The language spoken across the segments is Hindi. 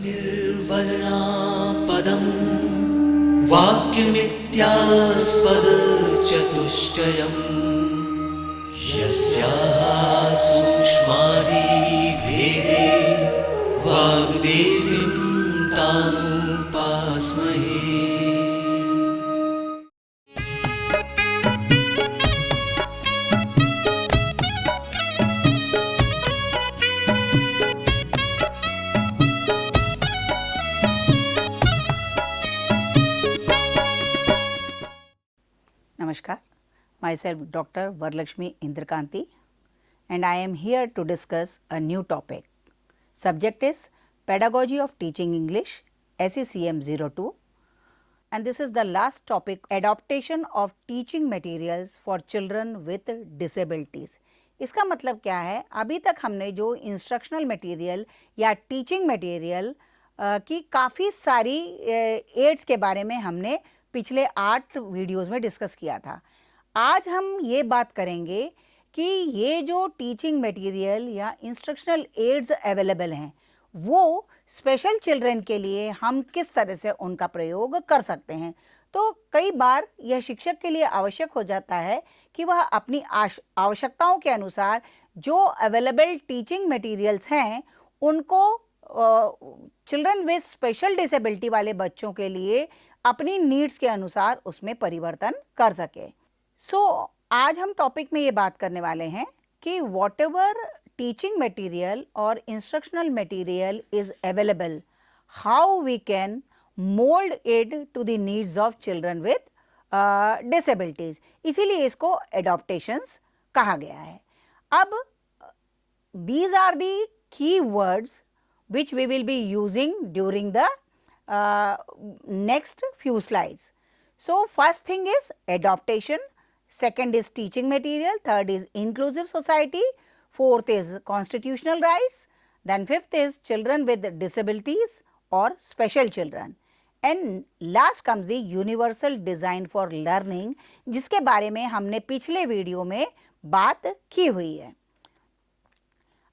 निर्वर्णा पदं वाक्यमित्यास्पदचतुष्टयम् यस्याः सूक्ष्मादिभेदे वाग्देवीं तामुपास्महे। Namaskar, myself Dr. Varalakshmi Indrakanti and I am here to discuss a new topic. Subject is Pedagogy of Teaching English SECM 02 and this is the last topic, adaptation of teaching materials for children with disabilities. इसका मतलब क्या है, अभी तक हमने जो इंस्ट्रक्शनल मटेरियल या टीचिंग मटेरियल की काफ़ी सारी एड्स के बारे में हमने पिछले 8 वीडियोज़ में डिस्कस किया था। आज हम ये बात करेंगे कि ये जो टीचिंग मटेरियल या इंस्ट्रक्शनल एड्स अवेलेबल हैं वो स्पेशल चिल्ड्रन के लिए हम किस तरह से उनका प्रयोग कर सकते हैं। तो कई बार यह शिक्षक के लिए आवश्यक हो जाता है कि वह अपनी आवश्यकताओं के अनुसार जो अवेलेबल टीचिंग मटेरियल्स हैं उनको चिल्ड्रन विद स्पेशल डिसेबिलिटी वाले बच्चों के लिए अपनी नीड्स के अनुसार उसमें परिवर्तन कर सके। आज हम टॉपिक में ये बात करने वाले हैं कि वॉट एवर टीचिंग मटेरियल और instructional material is available, how we can mould it to the needs of children with disabilities, इसीलिए इसको एडॉप्टेशंस कहा गया है। अब these are the key words which we will be using during the next few slides. So first thing is adaptation, second is teaching material, third is inclusive society, fourth is constitutional rights, then fifth is children with disabilities or special children, and last comes the universal design for learning, जिसके बारे में हमने पिछले वीडियो में बात की हुई है।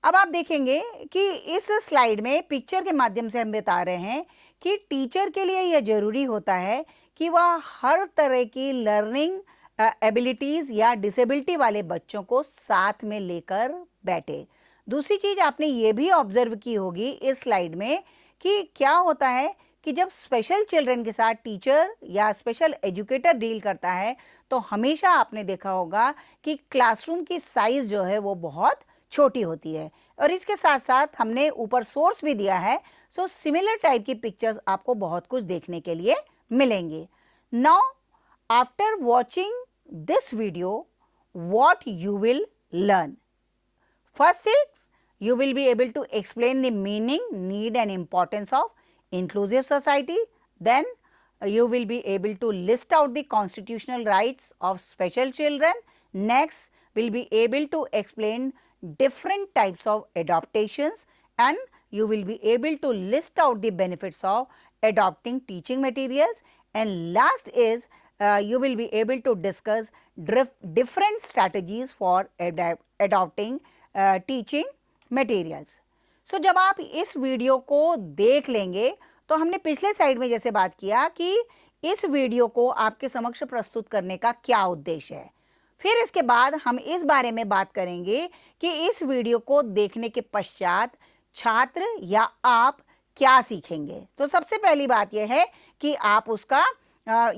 अब आप देखेंगे कि इस स्लाइड में पिक्चर के माध्यम से हम बता रहे हैं कि टीचर के लिए यह ज़रूरी होता है कि वह हर तरह की लर्निंग एबिलिटीज़ या डिसेबिलिटी वाले बच्चों को साथ में लेकर बैठे। दूसरी चीज़ आपने ये भी ऑब्जर्व की होगी इस स्लाइड में कि क्या होता है कि जब स्पेशल चिल्ड्रन के साथ टीचर या स्पेशल एजुकेटर डील करता है तो हमेशा आपने देखा होगा कि क्लासरूम की साइज़ जो है वो बहुत छोटी होती है। और इसके साथ साथ हमने ऊपर सोर्स भी दिया है, सो सिमिलर टाइप की पिक्चर्स आपको बहुत कुछ देखने के लिए मिलेंगे। Now after watching this video what you will learn, first things you will be able to explain the meaning, need and importance of inclusive society. Then you will be able to list out the constitutional rights of special children. Next will be able to explain different types of adaptations and you will be able to list out the benefits of adopting teaching materials. And last is you will be able to discuss different strategies for adopting teaching materials. So जब आप इस वीडियो को देख लेंगे तो हमने पिछले साइड में जैसे बात किया कि इस वीडियो को आपके समक्ष प्रस्तुत करने का क्या उद्देश्य है। फिर इसके बाद हम इस बारे में बात करेंगे कि इस वीडियो को देखने के पश्चात छात्र या आप क्या सीखेंगे। तो सबसे पहली बात यह है कि आप उसका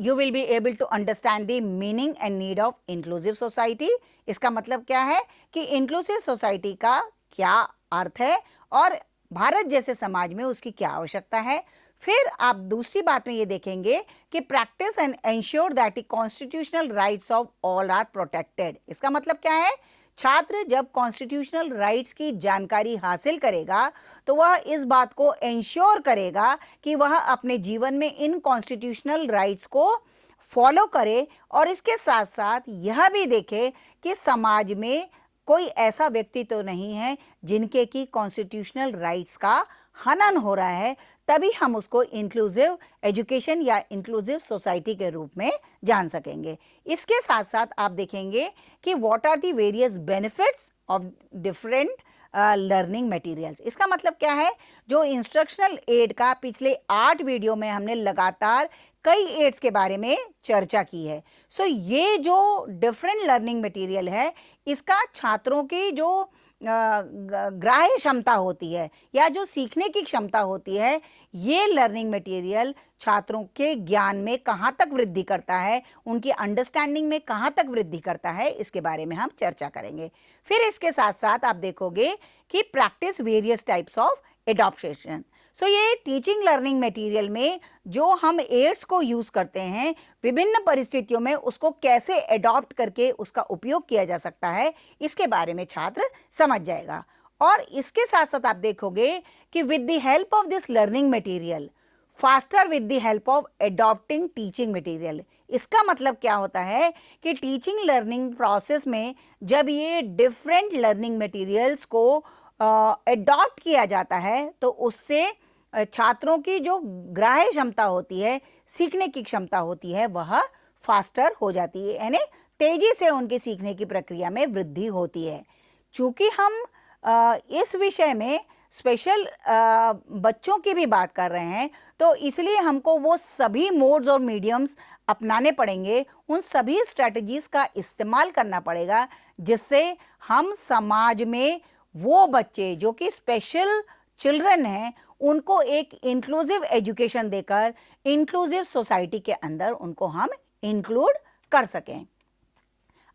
you will be able to understand the meaning and need of inclusive society. इसका मतलब क्या है कि inclusive society का क्या अर्थ है और भारत जैसे समाज में उसकी क्या आवश्यकता है। फिर आप दूसरी बात में ये देखेंगे कि practice and ensure that the constitutional rights of all are protected. इसका मतलब क्या है, छात्र जब कॉन्स्टिट्यूशनल राइट्स की जानकारी हासिल करेगा तो वह इस बात को एंश्योर करेगा कि वह अपने जीवन में इन कॉन्स्टिट्यूशनल राइट्स को फॉलो करे और इसके साथ साथ यह भी देखे कि समाज में कोई ऐसा व्यक्ति तो नहीं है जिनके की कॉन्स्टिट्यूशनल राइट्स का हनन हो रहा है, तभी हम उसको इंक्लूसिव एजुकेशन या इंक्लूसिव सोसाइटी के रूप में जान सकेंगे। इसके साथ साथ आप देखेंगे कि what are the various benefits of different learning materials. इसका मतलब क्या है, जो इंस्ट्रक्शनल एड का पिछले 8 वीडियो में हमने लगातार कई एड्स के बारे में चर्चा की है। सो ये जो डिफरेंट लर्निंग मटेरियल है, इसका छात्रों की जो ग्राह्य क्षमता होती है या जो सीखने की क्षमता होती है, ये लर्निंग मटेरियल छात्रों के ज्ञान में कहाँ तक वृद्धि करता है, उनकी अंडरस्टैंडिंग में कहाँ तक वृद्धि करता है, इसके बारे में हम चर्चा करेंगे। फिर इसके साथ साथ आप देखोगे कि practice various types of adoption. So ये टीचिंग लर्निंग मटेरियल में जो हम एड्स को यूज़ करते हैं, विभिन्न परिस्थितियों में उसको कैसे एडॉप्ट करके उसका उपयोग किया जा सकता है, इसके बारे में छात्र समझ जाएगा। और इसके साथ साथ आप देखोगे कि with the help of this learning material, faster with the help of adopting teaching material. इसका मतलब क्या होता है कि टीचिंग लर्निंग प्रोसेस में जब ये डिफरेंट लर्निंग मटेरियल्स को एडॉप्ट किया जाता है, तो उससे छात्रों की जो ग्राह्य क्षमता होती है, सीखने की क्षमता होती है, वह फास्टर हो जाती है, यानी तेजी से उनकी सीखने की प्रक्रिया में वृद्धि होती है। चूँकि हम इस विषय में स्पेशल बच्चों की भी बात कर रहे हैं, तो इसलिए हमको वो सभी मोड्स और मीडियम्स अपनाने पड़ेंगे, उन सभी स्ट्रैटेजीज़ का इस्तेमाल करना पड़ेगा, जिससे हम समाज में वो बच्चे जो कि स्पेशल चिल्ड्रन हैं, उनको एक इंक्लूसिव एजुकेशन देकर इंक्लूसिव सोसाइटी के अंदर उनको हम इंक्लूड कर सकें।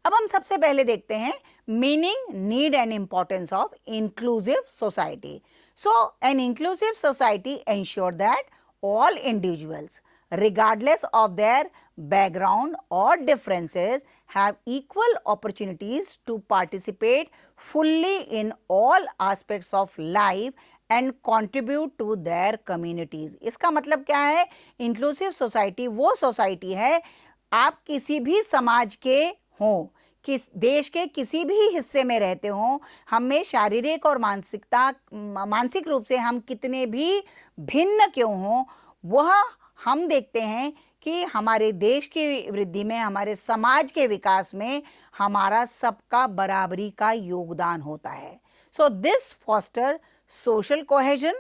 अब हम सबसे पहले देखते हैं meaning, need and importance of inclusive society. So an inclusive society ensure that all individuals regardless of their background or differences have equal opportunities to participate fully in all aspects of life and contribute to their communities। इसका मतलब क्या है, इंक्लूसिव सोसाइटी वो सोसाइटी है, आप किसी भी समाज के हों, किस देश के किसी भी हिस्से में रहते हों, हमें शारीरिक और मानसिक रूप से हम कितने भी भिन्न क्यों हों, वह हम देखते हैं कि हमारे देश की वृद्धि में, हमारे समाज के विकास में हमारा सबका बराबरी का योगदान होता है। So this foster social cohesion,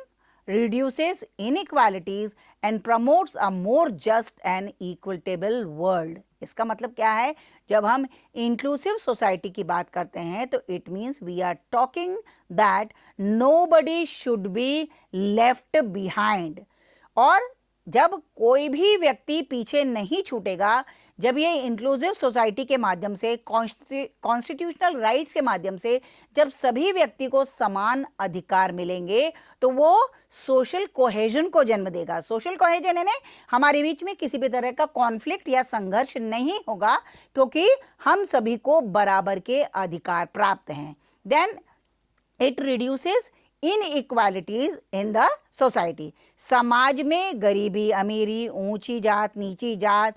reduces inequalities and promotes a more just and equitable world। इसका मतलब क्या है, जब हम इंक्लूसिव सोसाइटी की बात करते हैं तो it means we are talking that nobody should be left behind. और जब कोई भी व्यक्ति पीछे नहीं छूटेगा, जब ये इंक्लूसिव सोसाइटी के माध्यम से, कॉन्स्टिट्यूशनल राइट्स के माध्यम से जब सभी व्यक्ति को समान अधिकार मिलेंगे, तो वो सोशल कोहेजन को जन्म देगा। सोशल कोहेजन यानी हमारे बीच में किसी भी तरह का कॉन्फ्लिक्ट या संघर्ष नहीं होगा, क्योंकि हम सभी को बराबर के अधिकार प्राप्त हैं। Then it reduces inequalities in the society. समाज में गरीबी, अमीरी, ऊंची जात, नीची जात,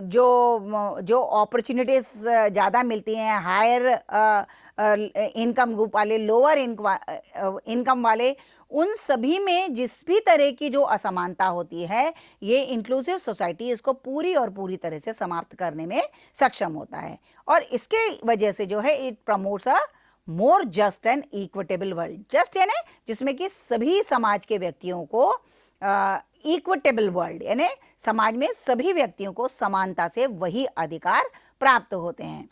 जो अपॉर्चुनिटीज ज़्यादा मिलती हैं, हायर इनकम ग्रुप वाले, लोअर इनकम वाले, उन सभी में जिस भी तरह की जो असमानता होती है, ये इंक्लूसिव सोसाइटी इसको पूरी और पूरी तरह से समाप्त करने में सक्षम होता है। और इसके वजह से जो है, it promotes a more just and equitable world. Just यानी जिसमें कि सभी समाज के व्यक्तियों को इक्विटेबल वर्ल्ड, यानी समाज में सभी व्यक्तियों को समानता से वही अधिकार प्राप्त होते हैं।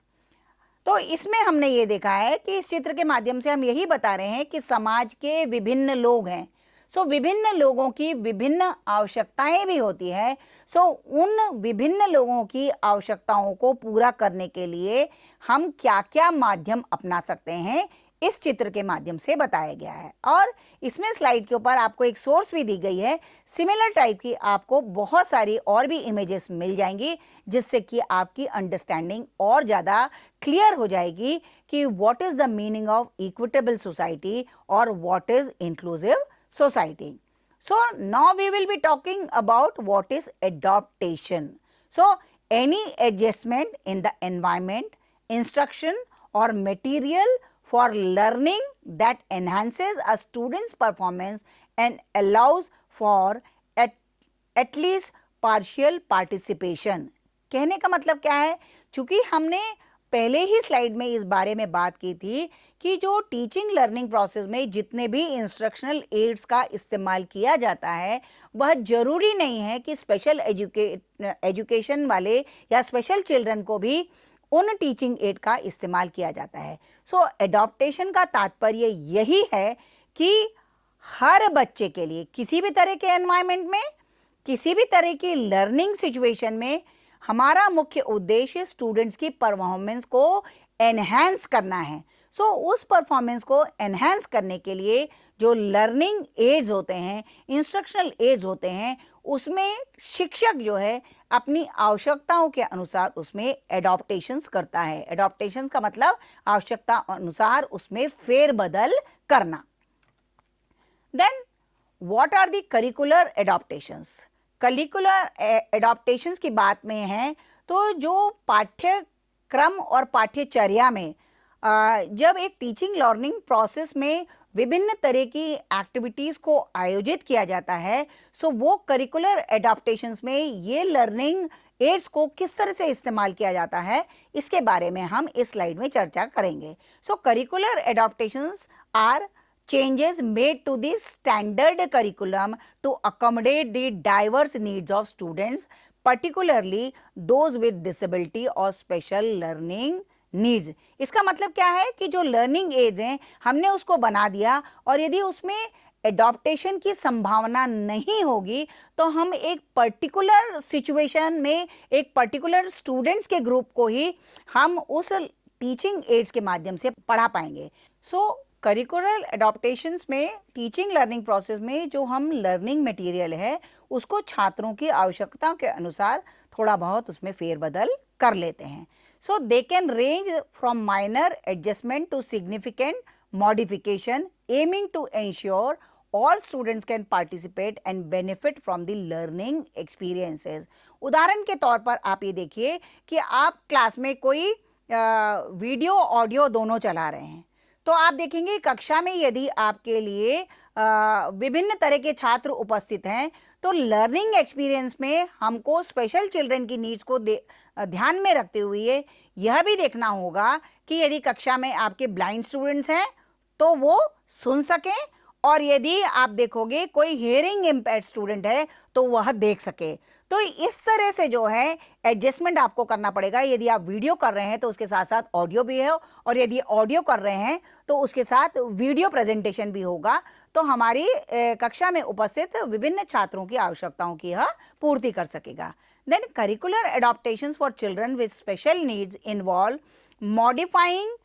तो इसमें हमने ये देखा है कि इस चित्र के माध्यम से हम यही बता रहे हैं कि समाज के विभिन्न लोग हैं। सो विभिन्न लोगों की विभिन्न आवश्यकताएं भी होती है। सो उन विभिन्न लोगों की आवश्यकताओं को पूरा करने के लिए हम क्या क्या माध्यम अपना सकते हैं, इस चित्र के माध्यम से बताया गया है। और इसमें स्लाइड के ऊपर आपको एक सोर्स भी दी गई है। सिमिलर टाइप की आपको बहुत सारी और भी इमेजेस मिल जाएंगी, जिससे कि आपकी अंडरस्टैंडिंग और ज़्यादा क्लियर हो जाएगी कि what is the meaning of equitable society और what is inclusive society. So now we will be talking about what is adaptation. So any adjustment in the environment, instruction or material for learning that enhances a student's performance and allows for at least partial participation. कहने का मतलब क्या है, चूंकि हमने पहले ही स्लाइड में इस बारे में बात की थी कि जो टीचिंग लर्निंग प्रोसेस में जितने भी इंस्ट्रक्शनल एड्स का इस्तेमाल किया जाता है वह ज़रूरी नहीं है कि स्पेशल एजुकेशन वाले या स्पेशल चिल्ड्रन को भी उन टीचिंग एड का इस्तेमाल किया जाता है। सो एडॉप्टेशन का तात्पर्य यही है कि हर बच्चे के लिए किसी भी तरह के एनवायरनमेंट में, किसी भी तरह की लर्निंग सिचुएशन में हमारा मुख्य उद्देश्य स्टूडेंट्स की परफॉर्मेंस को एनहांस करना है। सो उस परफॉर्मेंस को एनहांस करने के लिए जो लर्निंग एड्स होते हैं, इंस्ट्रक्शनल एड्स होते हैं, उसमें शिक्षक जो है अपनी आवश्यकताओं के अनुसार उसमें एडॉप्टेशंस करता है। एडॉप्टेशंस का मतलब आवश्यकता अनुसार उसमें फेरबदल करना। Then what are the curricular adaptations? Curricular adaptations की बात में है तो जो पाठ्यक्रम और पाठ्यचर्या में जब एक टीचिंग लर्निंग प्रोसेस में विभिन्न तरह की एक्टिविटीज़ को आयोजित किया जाता है, सो वो करिकुलर एडॉप्टेशंस में ये लर्निंग एड्स को किस तरह से इस्तेमाल किया जाता है, इसके बारे में हम इस स्लाइड में चर्चा करेंगे। So curricular adaptations are changes made to the standard curriculum to accommodate the diverse needs of students, particularly those with disability or special learning needs। इसका मतलब क्या है कि जो लर्निंग एड्स हैं हमने उसको बना दिया और यदि उसमें एडॉप्टेशन की संभावना नहीं होगी तो हम एक पर्टिकुलर सिचुएशन में एक पर्टिकुलर स्टूडेंट्स के ग्रुप को ही हम उस टीचिंग एड्स के माध्यम से पढ़ा पाएंगे। सो करिकुलर एडॉप्टेशंस में टीचिंग लर्निंग प्रोसेस में जो हम लर्निंग मटेरियल है उसको छात्रों की आवश्यकताओं के अनुसार थोड़ा बहुत उसमें फेरबदल कर लेते हैं। So they can range from minor adjustment to significant modification aiming to ensure all students can participate and benefit from the learning experiences। उदाहरण के तौर पर आप ये देखिए कि आप क्लास में कोई वीडियो ऑडियो दोनों चला रहे हैं तो आप देखेंगे कक्षा में यदि आपके लिए विभिन्न तरह के छात्र उपस्थित हैं तो लर्निंग एक्सपीरियंस में हमको स्पेशल चिल्ड्रन की नीड्स को ध्यान में रखते हुए यह भी देखना होगा कि यदि कक्षा में आपके ब्लाइंड स्टूडेंट्स हैं तो वो सुन सकें और यदि आप देखोगे कोई हियरिंग इम्पेयर्ड स्टूडेंट है तो वह देख सके। तो इस तरह से जो है एडजस्टमेंट आपको करना पड़ेगा। यदि आप वीडियो कर रहे हैं तो उसके साथ साथ ऑडियो भी है और यदि ऑडियो कर रहे हैं तो उसके साथ वीडियो प्रेजेंटेशन भी होगा तो हमारी कक्षा में उपस्थित विभिन्न छात्रों की आवश्यकताओं की यह पूर्ति कर सकेगा। Then curricular adaptations for children with special needs involve modifying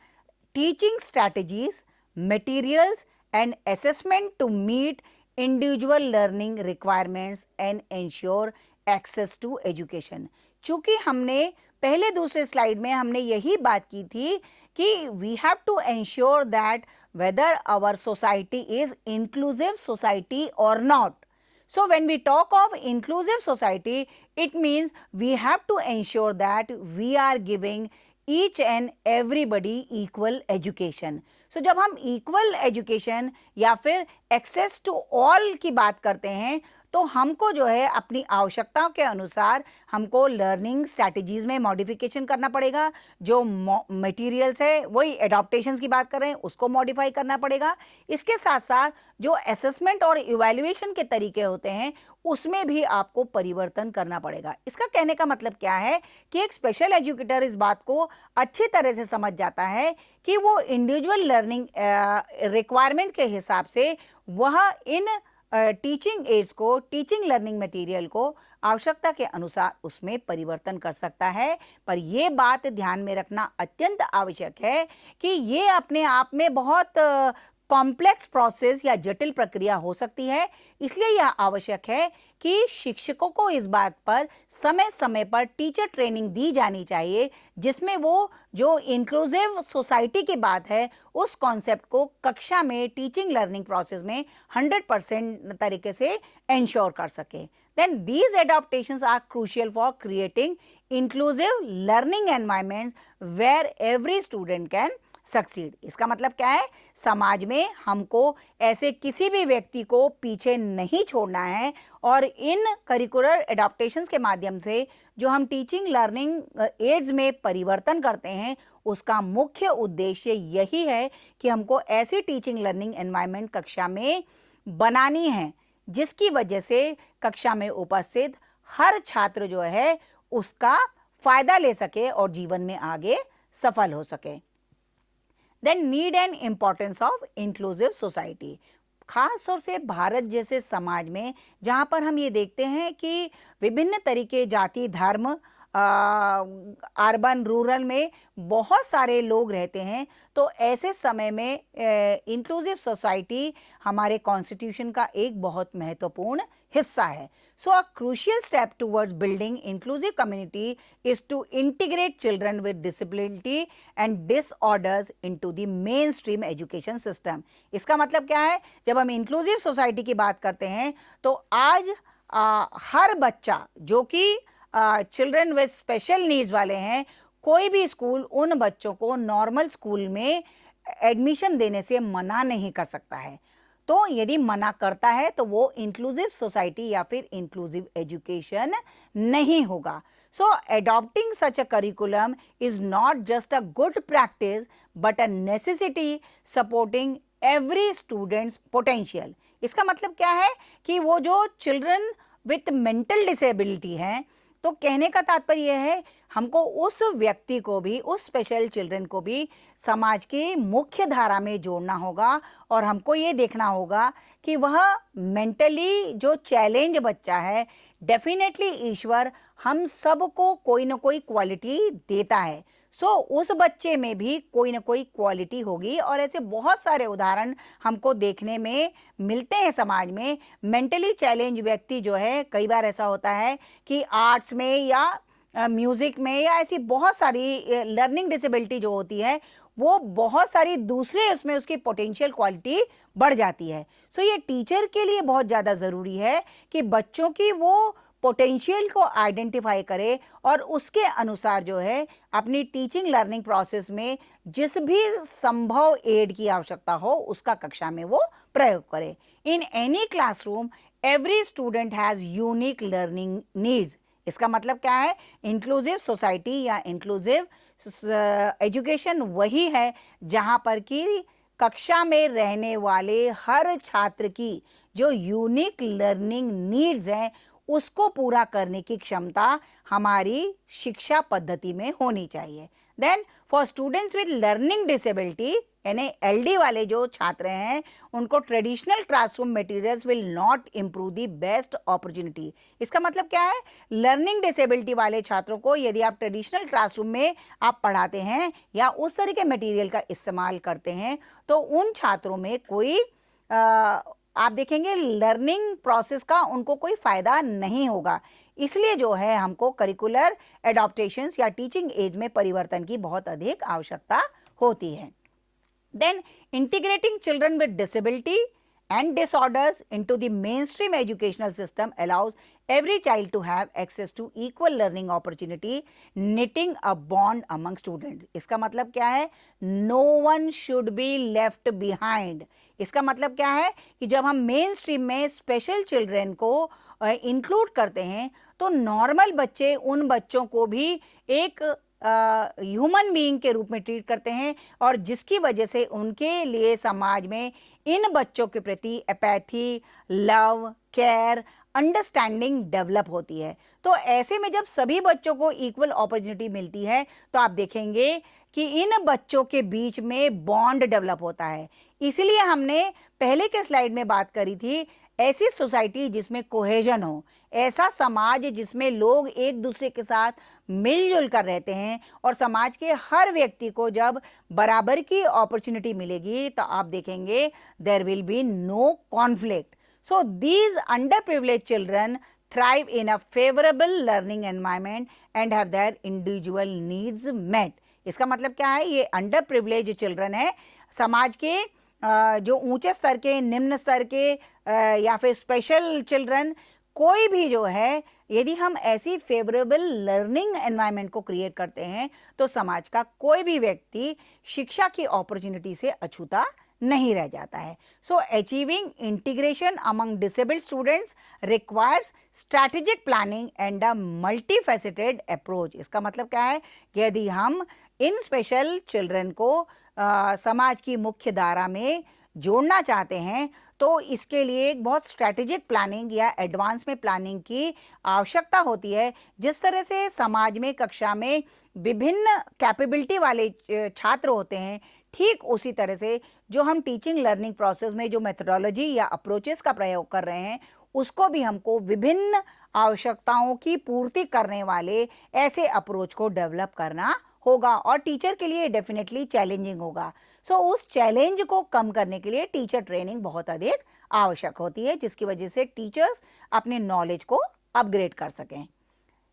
teaching strategies, materials and assessment to meet individual learning requirements and ensure access to education। चूंकि हमने पहले दूसरे स्लाइड में हमने यही बात की थी कि we have to ensure that whether our society is inclusive society or not। So when we talk of inclusive society, it means we have to ensure that we are giving each and everybody equal education। सो जब हम इक्वल एजुकेशन या फिर एक्सेस टू ऑल की बात करते हैं तो हमको जो है अपनी आवश्यकताओं के अनुसार हमको लर्निंग स्ट्रैटेजीज में मॉडिफिकेशन करना पड़ेगा। जो मटेरियल्स है वही एडॉप्टेशंस की बात कर रहे हैं उसको मॉडिफाई करना पड़ेगा। इसके साथ साथ जो असेसमेंट और इवैल्यूएशन के तरीके होते हैं उसमें भी आपको परिवर्तन करना पड़ेगा। इसका कहने का मतलब क्या है कि एक स्पेशल एजुकेटर इस बात को अच्छी तरह से समझ जाता है कि वो इंडिविजुअल लर्निंग रिक्वायरमेंट के हिसाब से वह इन टीचिंग एड्स को, टीचिंग लर्निंग मटेरियल को आवश्यकता के अनुसार उसमें परिवर्तन कर सकता है। पर यह बात ध्यान में रखना अत्यंत आवश्यक है कि ये अपने आप में बहुत कॉम्प्लेक्स प्रोसेस या जटिल प्रक्रिया हो सकती है। इसलिए यह आवश्यक है कि शिक्षकों को इस बात पर समय समय पर टीचर ट्रेनिंग दी जानी चाहिए जिसमें वो जो इंक्लूसिव सोसाइटी की बात है उस कॉन्सेप्ट को कक्षा में टीचिंग लर्निंग प्रोसेस में 100% तरीके से एंश्योर कर सके। Then these adaptations are crucial for creating inclusive learning environments where every student can succeed. इसका मतलब क्या है, समाज में हमको ऐसे किसी भी व्यक्ति को पीछे नहीं छोड़ना है और इन करिकुलर एडाप्टेशंस के माध्यम से जो हम टीचिंग लर्निंग एड्स में परिवर्तन करते हैं उसका मुख्य उद्देश्य यही है कि हमको ऐसी टीचिंग लर्निंग एनवायरनमेंट कक्षा में बनानी है जिसकी वजह से कक्षा में उपस्थित हर छात्र जो है उसका फायदा ले सके और जीवन में आगे सफल हो सके। Then need and importance of inclusive society. खास तौर से भारत जैसे समाज में जहाँ पर हम ये देखते हैं कि विभिन्न तरीके जाति धर्म अर्बन रूरल में बहुत सारे लोग रहते हैं, तो ऐसे समय में इंक्लूसिव सोसाइटी हमारे कॉन्स्टिट्यूशन का एक बहुत महत्वपूर्ण हिस्सा है। So a crucial step towards building inclusive community is to integrate children with disability and disorders into the mainstream education system. इसका मतलब क्या है? जब हम इंक्लूसिव सोसाइटी की बात करते हैं तो आज हर बच्चा जो कि चिल्ड्रन विद स्पेशल नीड्स वाले हैं, कोई भी स्कूल उन बच्चों को नॉर्मल स्कूल में एडमिशन देने से मना नहीं कर सकता है। तो यदि मना करता है तो वो इंक्लूसिव सोसाइटी या फिर इंक्लूसिव एजुकेशन नहीं होगा। सो adopting such a curriculum is not just a good practice but a necessity supporting every student's potential। इसका मतलब क्या है कि वो जो चिल्ड्रन विथ मेंटल डिसेबिलिटी हैं, तो कहने का तात्पर्य है हमको उस व्यक्ति को भी, उस स्पेशल चिल्ड्रन को भी समाज की मुख्य धारा में जोड़ना होगा और हमको ये देखना होगा कि वह मेंटली जो चैलेंज बच्चा है, डेफिनेटली ईश्वर हम सबको कोई ना कोई क्वालिटी देता है। सो उस बच्चे में भी कोई ना कोई क्वालिटी होगी और ऐसे बहुत सारे उदाहरण हमको देखने में मिलते हैं समाज में। मेंटली चैलेंज व्यक्ति जो है, कई बार ऐसा होता है कि आर्ट्स में या म्यूज़िक में या ऐसी बहुत सारी लर्निंग डिसेबिलिटी जो होती है वो बहुत सारी दूसरे उसमें उसकी पोटेंशियल क्वालिटी बढ़ जाती है। सो ये टीचर के लिए बहुत ज़्यादा ज़रूरी है कि बच्चों की वो पोटेंशियल को आइडेंटिफाई करे और उसके अनुसार जो है अपनी टीचिंग लर्निंग प्रोसेस में जिस भी संभव एड की आवश्यकता हो उसका कक्षा में वो प्रयोग करे। In any classroom every student has unique learning needs. इसका मतलब क्या है? इंक्लूसिव सोसाइटी या इंक्लूसिव एजुकेशन वही है जहाँ पर कि कक्षा में रहने वाले हर छात्र की जो यूनिक लर्निंग नीड्स हैं उसको पूरा करने की क्षमता हमारी शिक्षा पद्धति में होनी चाहिए। Then for students with learning disability यानी एलडी वाले जो छात्र हैं उनको traditional classroom materials will not improve the best opportunity. इसका मतलब क्या है? लर्निंग डिसेबिलिटी वाले छात्रों को यदि आप ट्रेडिशनल क्लासरूम में आप पढ़ाते हैं या उस तरह के मटेरियल का इस्तेमाल करते हैं तो उन छात्रों में कोई आप देखेंगे लर्निंग प्रोसेस का उनको कोई फ़ायदा नहीं होगा। इसलिए जो है हमको करिकुलर एडॉप्टेशंस या टीचिंग एज में परिवर्तन की बहुत अधिक आवश्यकता होती है। Then integrating children with disability and disorders into the mainstream educational system allows every child to have access to equal learning opportunity, knitting a bond among students। इसका मतलब क्या है? No one should be left behind। इसका मतलब क्या है कि जब हम मेन स्ट्रीम में स्पेशल चिल्ड्रन को इंक्लूड करते हैं तो नॉर्मल बच्चे उन बच्चों को भी एक ह्यूमन बीइंग के रूप में ट्रीट करते हैं और जिसकी वजह से उनके लिए समाज में इन बच्चों के प्रति apathy, love, care, understanding develop होती है। तो ऐसे में जब सभी बच्चों को इक्वल अपॉर्चुनिटी मिलती है तो आप देखेंगे कि इन बच्चों के बीच में बॉन्ड डेवलप होता है। इसलिए हमने पहले के स्लाइड में बात करी थी, ऐसी सोसाइटी जिसमें कोहेजन हो, ऐसा समाज जिसमें लोग एक दूसरे के साथ मिलजुल कर रहते हैं और समाज के हर व्यक्ति को जब बराबर की अपॉर्चुनिटी मिलेगी तो आप देखेंगे there will be no conflict. So these underprivileged children thrive in a favorable learning environment and have their individual needs met। इसका मतलब क्या है? ये अंडर प्रिविलेज चिल्ड्रन है, समाज के जो ऊंचे स्तर के, निम्न स्तर के या फिर स्पेशल चिल्ड्रन, कोई भी जो है यदि हम ऐसी फेवरेबल लर्निंग एनवायरनमेंट को क्रिएट करते हैं तो समाज का कोई भी व्यक्ति शिक्षा की अपॉर्चुनिटी से अछूता नहीं रह जाता है। So achieving integration among disabled students requires strategic planning and a multifaceted approach. इसका मतलब क्या है? यदि हम इन स्पेशल चिल्ड्रन को समाज की मुख्य धारा में जोड़ना चाहते हैं तो इसके लिए एक बहुत स्ट्रैटेजिक प्लानिंग या एडवांस में प्लानिंग की आवश्यकता होती है। जिस तरह से समाज में कक्षा में विभिन्न कैपेबिलिटी वाले छात्र होते हैं, ठीक उसी तरह से जो हम टीचिंग लर्निंग प्रोसेस में जो मेथोडोलॉजी या अप्रोचेस का प्रयोग कर रहे हैं उसको भी हमको विभिन्न आवश्यकताओं की पूर्ति करने वाले ऐसे अप्रोच को डेवलप करना होगा और टीचर के लिए डेफिनेटली चैलेंजिंग होगा। सो उस चैलेंज को कम करने के लिए टीचर ट्रेनिंग बहुत अधिक आवश्यक होती है, जिसकी वजह से टीचर्स अपने नॉलेज को अपग्रेड कर सकें।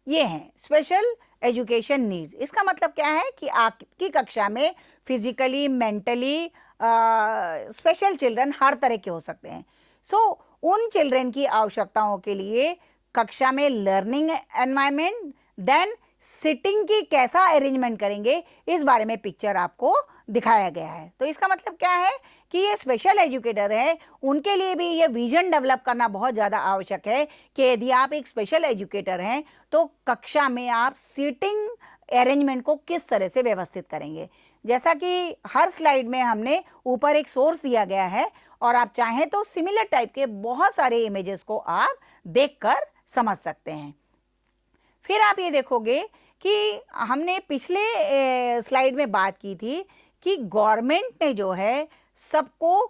ये हैं स्पेशल एजुकेशन नीड्स। इसका मतलब क्या है कि आपकी कक्षा में फिजिकली, मेंटली स्पेशल चिल्ड्रन हर तरह के हो सकते हैं। सो उन चिल्ड्रन की आवश्यकताओं के लिए कक्षा में लर्निंग एनवायरनमेंट, देन सिटिंग की कैसा अरेंजमेंट करेंगे, इस बारे में पिक्चर आपको दिखाया गया है। तो इसका मतलब क्या है कि ये स्पेशल एजुकेटर है, उनके लिए भी ये विजन डेवलप करना बहुत ज़्यादा आवश्यक है कि यदि आप एक स्पेशल एजुकेटर हैं तो कक्षा में आप सीटिंग अरेंजमेंट को किस तरह से व्यवस्थित करेंगे। जैसा कि हर स्लाइड में हमने ऊपर एक सोर्स दिया गया है और आप चाहें तो सिमिलर टाइप के बहुत सारे इमेजेस को आप देखकर समझ सकते हैं। फिर आप ये देखोगे कि हमने पिछले स्लाइड में बात की थी कि गवर्नमेंट ने जो है सबको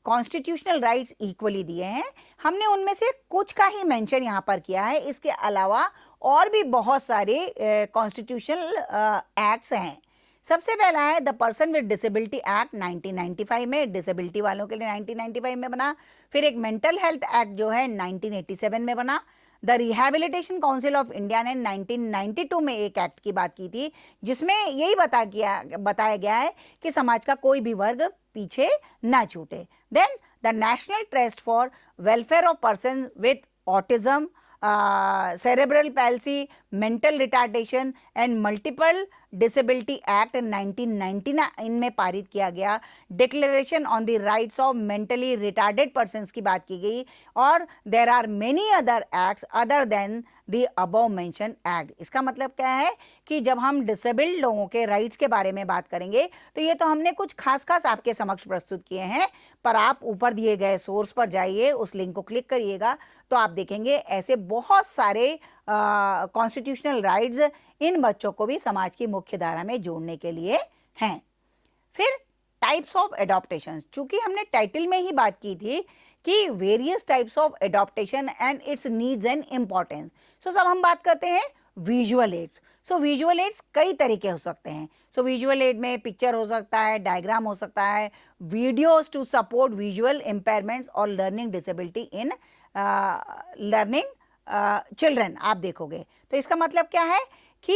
कॉन्स्टिट्यूशनल राइट्स इक्वली दिए हैं। हमने उनमें से कुछ का ही मेंशन यहाँ पर किया है, इसके अलावा और भी बहुत सारे कॉन्स्टिट्यूशनल एक्ट्स हैं। सबसे पहला है the person with disability act 1995 में, डिसेबिलिटी वालों के लिए 1995 में बना। फिर एक मेंटल हेल्थ एक्ट जो है 1987 में बना। The rehabilitation council of India ने 1992 में एक एक्ट की बात की थी जिसमें यही बताया गया है कि समाज का कोई भी वर्ग पीछे ना छूटे। Then the national trust for welfare of person with autism, cerebral palsy, mental retardation and multiple disability act 1999 में पारित किया गया। Declaration on the rights of mentally retarded persons की बात की गई और there are many other acts other than the above mention act. इसका मतलब क्या है कि जब हम डिसेबल्ड लोगों के राइट्स के बारे में बात करेंगे तो ये तो हमने कुछ खास आपके समक्ष प्रस्तुत किए हैं, पर आप ऊपर दिए गए सोर्स पर जाइए, उस लिंक को क्लिक करिएगा तो आप देखेंगे ऐसे बहुत सारे कॉन्स्टिट्यूशनल राइट्स इन बच्चों को भी समाज की मुख्य धारा में जोड़ने के लिए हैं। फिर टाइप्स ऑफ एडॉप्टेशन, चूंकि हमने टाइटल में ही बात की थी कि various types of adaptation and its needs and importance. So सब हम बात करते हैं visual aids. So visual aids कई तरीके हो सकते हैं। सो विजुअल एड में पिक्चर हो सकता है, डायग्राम हो सकता है, videos to support visual impairments और learning disability in learning children आप देखोगे। तो इसका मतलब क्या है कि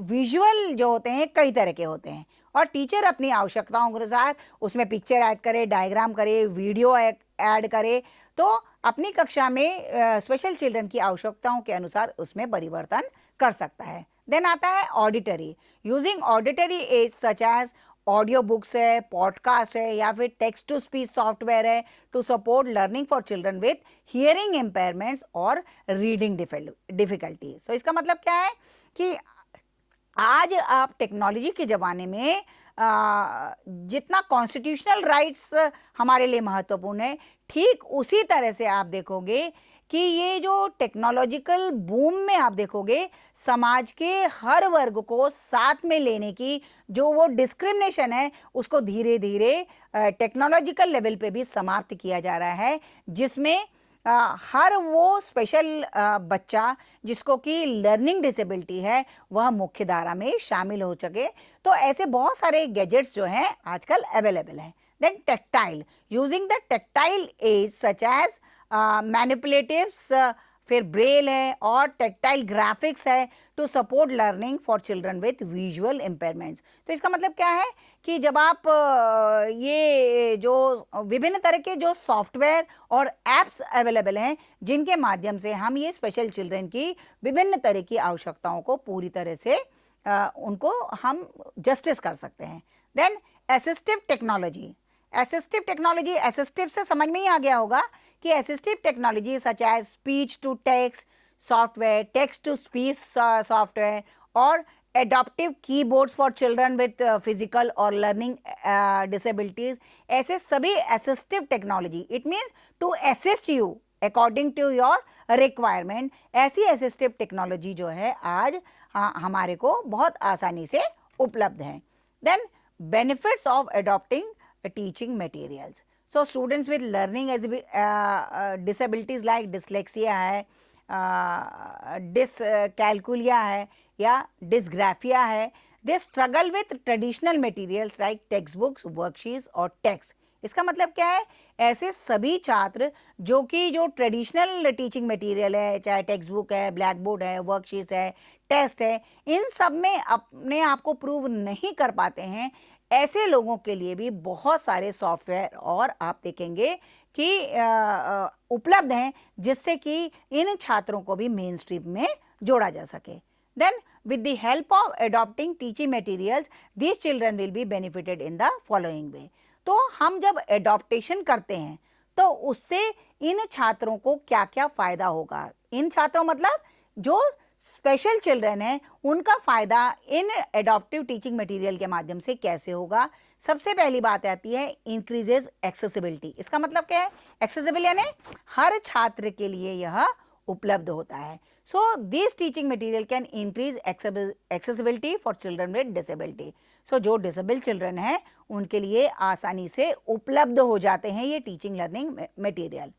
विजुअल जो होते हैं कई तरह के होते हैं और टीचर अपनी आवश्यकताओं के अनुसार उसमें पिक्चर ऐड करे, डायग्राम करे, वीडियो ऐड करे, तो अपनी कक्षा में स्पेशल चिल्ड्रन की आवश्यकताओं के अनुसार उसमें परिवर्तन कर सकता है। देन आता है auditory. Using auditory aids such as audio books है, पॉडकास्ट है या फिर टेक्स्ट टू स्पीच सॉफ्टवेयर है to support learning for children with hearing impairments और रीडिंग डिफिकल्टी। सो इसका मतलब क्या है कि आज आप टेक्नोलॉजी के ज़माने में जितना कॉन्स्टिट्यूशनल राइट्स हमारे लिए महत्वपूर्ण है, ठीक उसी तरह से आप देखोगे कि ये जो टेक्नोलॉजिकल बूम में आप देखोगे समाज के हर वर्ग को साथ में लेने की जो वो डिस्क्रिमिनेशन है उसको धीरे धीरे टेक्नोलॉजिकल लेवल पे भी समाप्त किया जा रहा है, जिसमें हर वो स्पेशल बच्चा जिसको कि लर्निंग डिसेबिलिटी है वह मुख्य धारा में शामिल हो सके। तो ऐसे बहुत सारे गैजेट्स जो हैं आजकल अवेलेबल हैं। Then tactile, using the tactile aids such as manipulatives, फिर ब्रेल है और टेक्टाइल ग्राफिक्स है to support learning for children with visual impairments. तो इसका मतलब क्या है कि जब आप ये जो विभिन्न तरह के जो सॉफ्टवेयर और एप्स अवेलेबल हैं जिनके माध्यम से हम ये स्पेशल चिल्ड्रन की विभिन्न तरह की आवश्यकताओं को पूरी तरह से उनको हम जस्टिस कर सकते हैं। Then assistive technology. Assistive technology, assistive से समझ में ही आ गया होगा कि assistive technology such as speech to text software, text to speech software और adaptive keyboards for children with physical or learning disabilities, ऐसे सभी assistive technology, it means to assist you according to your requirement, ऐसी assistive technology जो है आज हमारे को बहुत आसानी से उपलब्ध है. Then benefits of adopting teaching materials. So students with learning disabilities like dyslexia है, dyscalculia है या dysgraphia है, they struggle with traditional materials like textbooks, worksheets और text. इसका मतलब क्या है, ऐसे सभी छात्र जो कि जो ट्रेडिशनल टीचिंग मटेरियल है, चाहे टेक्स्ट बुक है, ब्लैक बोर्ड है, वर्कशीट है, टेस्ट है, इन सब में अपने आप को प्रूव नहीं कर पाते हैं. ऐसे लोगों के लिए भी बहुत सारे सॉफ्टवेयर और आप देखेंगे कि उपलब्ध हैं जिससे कि इन छात्रों को भी मेन स्ट्रीम में जोड़ा जा सके. Then with the help of adopting teaching materials, these children will be benefited in the following way. तो हम जब एडॉप्टेशन करते हैं तो उससे इन छात्रों को क्या क्या फ़ायदा होगा. इन छात्रों मतलब जो स्पेशल चिल्ड्रन हैं उनका फ़ायदा इन एडॉप्टिव टीचिंग मटेरियल के माध्यम से कैसे होगा. सबसे पहली बात आती है इंक्रीजेज एक्सेसिबिलिटी. इसका मतलब क्या है, एक्सेसिबल यानी हर छात्र के लिए यह उपलब्ध होता है. So this teaching material can increase accessibility for children with disability. So जो डिसेबल चिल्ड्रन हैं उनके लिए आसानी से उपलब्ध हो जाते हैं ये teaching learning material.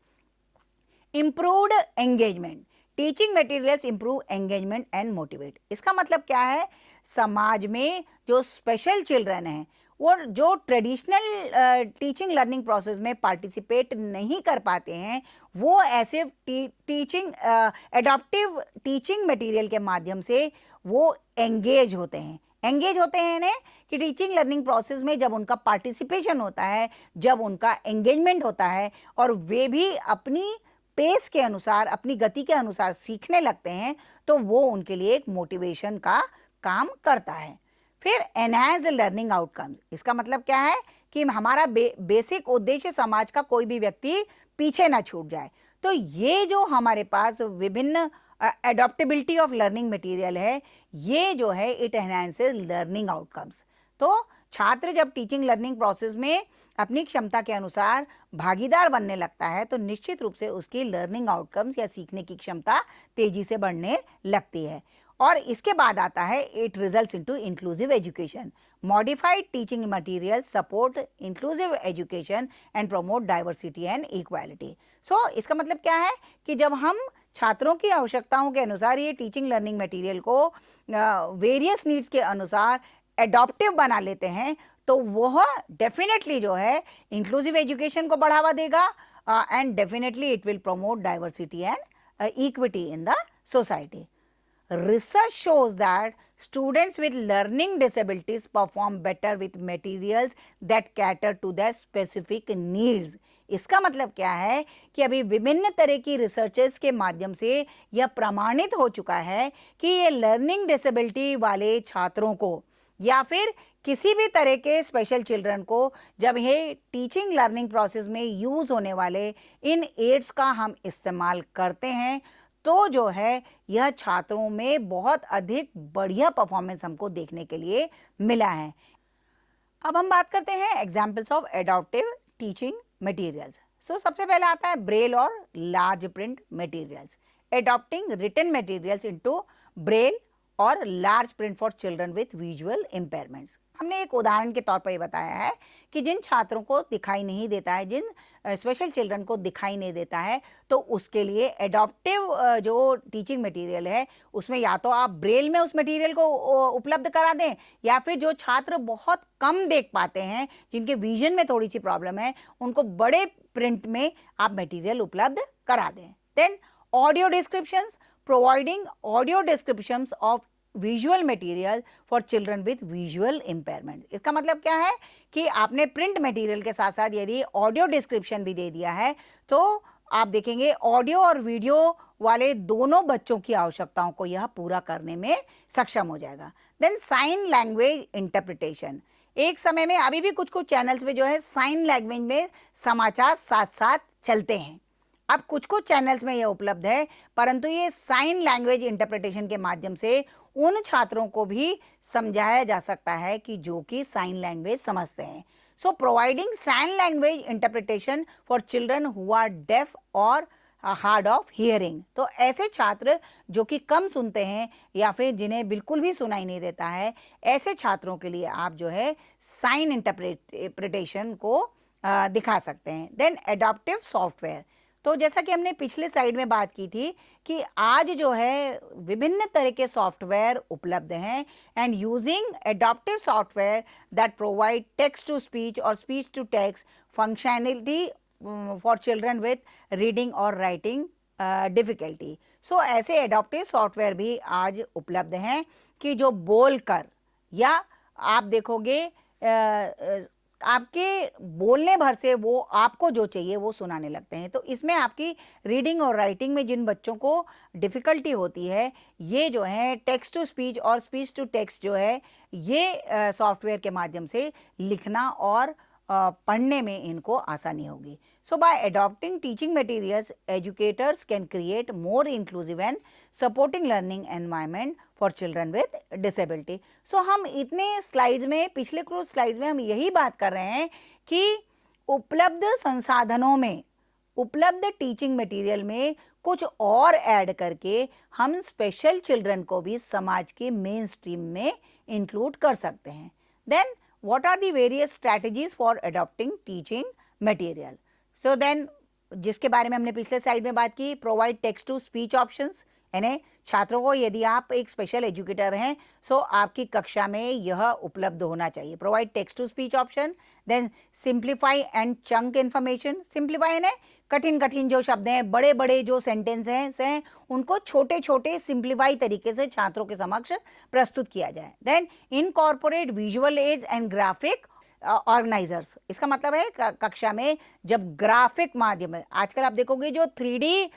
Improved engagement. Teaching materials improve engagement and motivate. इसका मतलब क्या है, समाज में जो स्पेशल चिल्ड्रन हैं और जो ट्रेडिशनल टीचिंग लर्निंग प्रोसेस में पार्टिसिपेट नहीं कर पाते हैं वो ऐसे टीचिंग एडॉप्टिव टीचिंग मटेरियल के माध्यम से वो एंगेज होते हैं. एंगेज होते हैं ना कि टीचिंग लर्निंग प्रोसेस में जब उनका पार्टिसिपेशन होता है, जब उनका एंगेजमेंट होता है और वे भी अपनी पेस के अनुसार, अपनी गति के अनुसार सीखने लगते हैं तो वो उनके लिए एक मोटिवेशन का काम करता है. फिर एनहांस्ड लर्निंग आउटकम्स. इसका मतलब क्या है कि हमारा बेसिक उद्देश्य समाज का कोई भी व्यक्ति पीछे ना छूट जाए. तो ये जो हमारे पास विभिन्न एडॉप्टेबिलिटी ऑफ लर्निंग मटेरियल है, ये जो है इट एनहांसेस लर्निंग आउटकम्स. तो छात्र जब टीचिंग लर्निंग प्रोसेस में अपनी क्षमता के अनुसार भागीदार बनने लगता है तो निश्चित रूप से उसकी लर्निंग आउटकम्स या सीखने की क्षमता तेजी से बढ़ने लगती है. और इसके बाद आता है it results into inclusive education. Modified teaching material support inclusive education and promote diversity and equality. So इसका मतलब क्या है कि जब हम छात्रों की आवश्यकताओं के अनुसार ये टीचिंग लर्निंग मटेरियल को वेरियस नीड्स के अनुसार एडॉप्टिव बना लेते हैं तो वह डेफिनेटली जो है इंक्लूसिव एजुकेशन को बढ़ावा देगा and definitely it will promote diversity and equity in the society. Research shows that students with learning disabilities perform better with materials that cater to their specific needs. इसका मतलब क्या है कि अभी विभिन्न तरह की रिसर्चेस के माध्यम से यह प्रमाणित हो चुका है कि ये लर्निंग डिसेबिलिटी वाले छात्रों को या फिर किसी भी तरह के स्पेशल चिल्ड्रन को जब ये टीचिंग लर्निंग प्रोसेस में यूज़ होने वाले इन एड्स का हम इस्तेमाल करते हैं तो जो है यह छात्रों में बहुत अधिक बढ़िया परफॉर्मेंस हमको देखने के लिए मिला है. अब हम बात करते हैं examples of adaptive teaching materials. So सबसे पहले आता है ब्रेल और large print materials. Adopting written materials into Braille और large print for children with visual impairments. हमने एक उदाहरण के तौर पर ये बताया है कि जिन छात्रों को दिखाई नहीं देता है, जिन स्पेशल चिल्ड्रन को दिखाई नहीं देता है, तो उसके लिए एडॉप्टिव जो टीचिंग मटेरियल है उसमें या तो आप ब्रेल में उस मटेरियल को उपलब्ध करा दें या फिर जो छात्र बहुत कम देख पाते हैं, जिनके विजन में थोड़ी सी प्रॉब्लम है, उनको बड़े प्रिंट में आप मटेरियल उपलब्ध करा दें. Then audio descriptions. Providing audio descriptions of visual material for children with visual impairment. इसका मतलब क्या है कि आपने प्रिंट मटेरियल के साथ साथ यदि ऑडियो डिस्क्रिप्शन भी दे दिया है तो आप देखेंगे ऑडियो और वीडियो वाले दोनों बच्चों की आवश्यकताओं को यह पूरा करने में सक्षम हो जाएगा. Then sign language interpretation. एक समय में अभी भी कुछ कुछ चैनल्स में जो है साइन लैंग्वेज में समाचार साथ साथ चलते हैं. अब कुछ कुछ चैनल्स में ये उपलब्ध है, परंतु ये साइन लैंग्वेज इंटरप्रिटेशन के माध्यम से उन छात्रों को भी समझाया जा सकता है कि जो कि साइन लैंग्वेज समझते हैं. So providing sign language interpretation for children who are deaf और हार्ड ऑफ हियरिंग. तो ऐसे छात्र जो कि कम सुनते हैं या फिर जिन्हें बिल्कुल भी सुनाई नहीं देता है, ऐसे छात्रों के लिए आप जो है साइन इंटरप्रिटेशन को दिखा सकते हैं. Then adaptive software. तो जैसा कि हमने पिछले स्लाइड में बात की थी कि आज जो है विभिन्न तरह के सॉफ्टवेयर उपलब्ध हैं, and using adaptive software that provide text to speech और speech to text functionality for children with reading और राइटिंग डिफ़िकल्टी. सो ऐसे एडॉप्टिव सॉफ्टवेयर भी आज उपलब्ध हैं कि जो बोलकर या आप देखोगे आपके बोलने भर से वो आपको जो चाहिए वो सुनाने लगते हैं. तो इसमें आपकी रीडिंग और राइटिंग में जिन बच्चों को डिफ़िकल्टी होती है, ये जो है टेक्स्ट टू स्पीच और स्पीच टू टेक्स्ट जो है ये सॉफ्टवेयर के माध्यम से लिखना और पढ़ने में इनको आसानी होगी. So by adopting teaching materials, educators can create more inclusive and supporting learning environment for children with disability. So हम इतने स्लाइड्स में, पिछले कुछ स्लाइड्स में हम यही बात कर रहे हैं कि उपलब्ध संसाधनों में, उपलब्ध टीचिंग मटेरियल में कुछ और ऐड करके हम स्पेशल चिल्ड्रन को भी समाज के मेन स्ट्रीम में इंक्लूड कर सकते हैं. Then what are the various strategies for adopting teaching material? So then जिसके बारे में हमने पिछले स्लाइड में बात की, provide text to speech options. यानी छात्रों को, यदि आप एक स्पेशल एजुकेटर हैं, सो आपकी कक्षा में यह उपलब्ध होना चाहिए. Provide text to speech option. Then simplify and chunk information. Simplify यानी कठिन कठिन जो शब्द हैं, बड़े बड़े जो सेंटेंस हैं उनको छोटे छोटे सिंप्लीफाई तरीके से छात्रों के समक्ष प्रस्तुत किया जाए. Then incorporate visual aids and graphic organisers. इसका मतलब है कक्षा में जब ग्राफिक माध्यम है, आजकल आप देखोगे जो 3D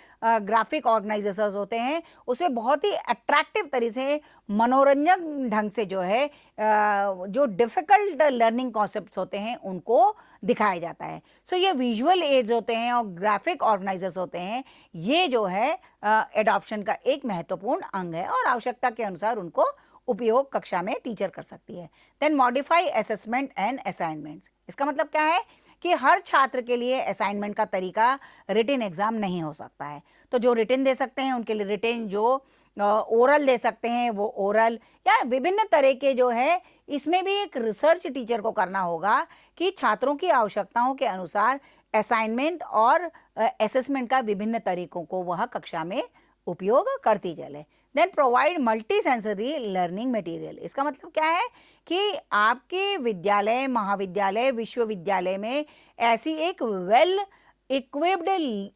ग्राफिक ऑर्गेनाइजर्स होते हैं उसमें बहुत ही अट्रैक्टिव तरीके से, मनोरंजक ढंग से जो है जो डिफ़िकल्ट लर्निंग कॉन्सेप्ट्स होते हैं उनको दिखाया जाता है. सो ये विजुअल एड्स होते हैं और ग्राफिक ऑर्गेनाइजर्स होते हैं, ये जो है एडॉप्शन का एक महत्वपूर्ण अंग है और आवश्यकता के अनुसार उनको उपयोग कक्षा में टीचर कर सकती है. Then modify assessment and assignments. इसका मतलब क्या है कि हर छात्र के लिए असाइनमेंट का तरीका रिटन एग्जाम नहीं हो सकता है. तो जो रिटन दे सकते हैं उनके लिए रिटन, जो ओरल दे सकते हैं वो ओरल, या विभिन्न तरह के जो है, इसमें भी एक रिसर्च टीचर को करना होगा कि छात्रों की आवश्यकताओं के अनुसार असाइनमेंट और असेसमेंट का विभिन्न तरीकों को वह कक्षा में उपयोग करती चले. Then provide multi sensory learning material. इसका मतलब क्या है कि आपके विद्यालय, महाविद्यालय, विश्वविद्यालय में ऐसी एक वेल इक्विप्ड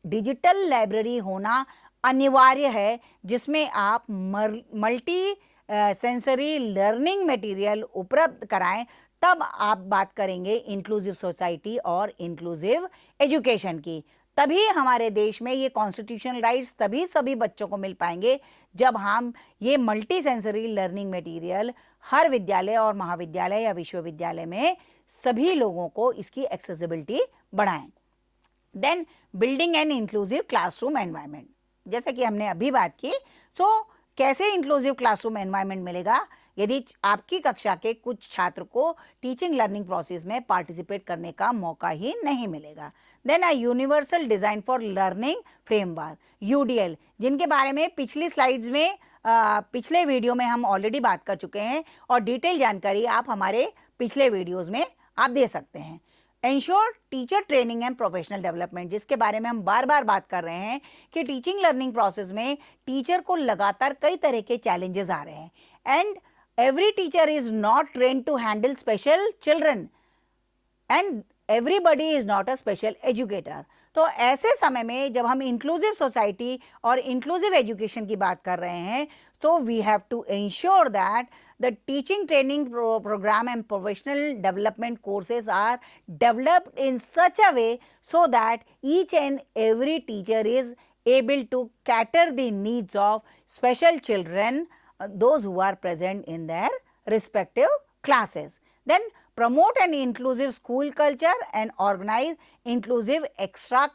डिजिटल लाइब्रेरी होना अनिवार्य है जिसमें आप मल्टी सेंसरी लर्निंग मटेरियल उपलब्ध कराएं. तब आप बात करेंगे इंक्लूसिव सोसाइटी और इंक्लूसिव एजुकेशन की. तभी हमारे देश में ये कॉन्स्टिट्यूशनल राइट्स तभी सभी बच्चों को मिल पाएंगे जब हम ये मल्टी सेंसरी लर्निंग मटेरियल हर विद्यालय और महाविद्यालय या विश्वविद्यालय में सभी लोगों को इसकी एक्सेसिबिलिटी बढ़ाएं. Then building an inclusive classroom environment. जैसे कि हमने अभी बात की, सो कैसे इंक्लूसिव क्लासरूम एनवायरनमेंट मिलेगा यदि आपकी कक्षा के कुछ छात्र को टीचिंग लर्निंग प्रोसेस में पार्टिसिपेट करने का मौका ही नहीं मिलेगा. Then a universal design for learning framework, UDL, जिनके बारे में पिछली स्लाइड्स में पिछले वीडियो में हम ऑलरेडी बात कर चुके हैं और डिटेल जानकारी आप हमारे पिछले वीडियोज़ में आप दे सकते हैं. Ensure teacher training and professional development, जिसके बारे में हम बार बार बात कर रहे हैं कि टीचिंग लर्निंग प्रोसेस में टीचर को लगातार कई तरह के चैलेंजेस आ रहे हैं, and every teacher is not trained to handle special children and everybody is not a special educator. तो ऐसे समय में जब हम इंक्लूसिव सोसाइटी और इंक्लूसिव एजुकेशन की बात कर रहे हैं तो we have to ensure that the teaching training programme and professional development courses are developed in such a way so that each and every teacher is able to cater the needs of special children, those who are present in their respective classes. Then promote an inclusive school culture and organize inclusive extra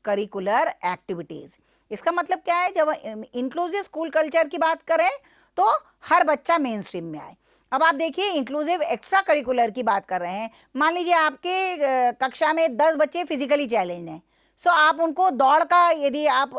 curricular activities. इसका मतलब क्या है, जब इंक्लूसिव स्कूल कल्चर की बात करें तो हर बच्चा मेन स्ट्रीम में आए। अब आप देखिए इंक्लूसिव एक्स्ट्रा करिकुलर की बात कर रहे हैं। मान लीजिए आपके कक्षा में 10 बच्चे फिजिकली चैलेंज हैं, सो आप उनको दौड़ का, यदि आप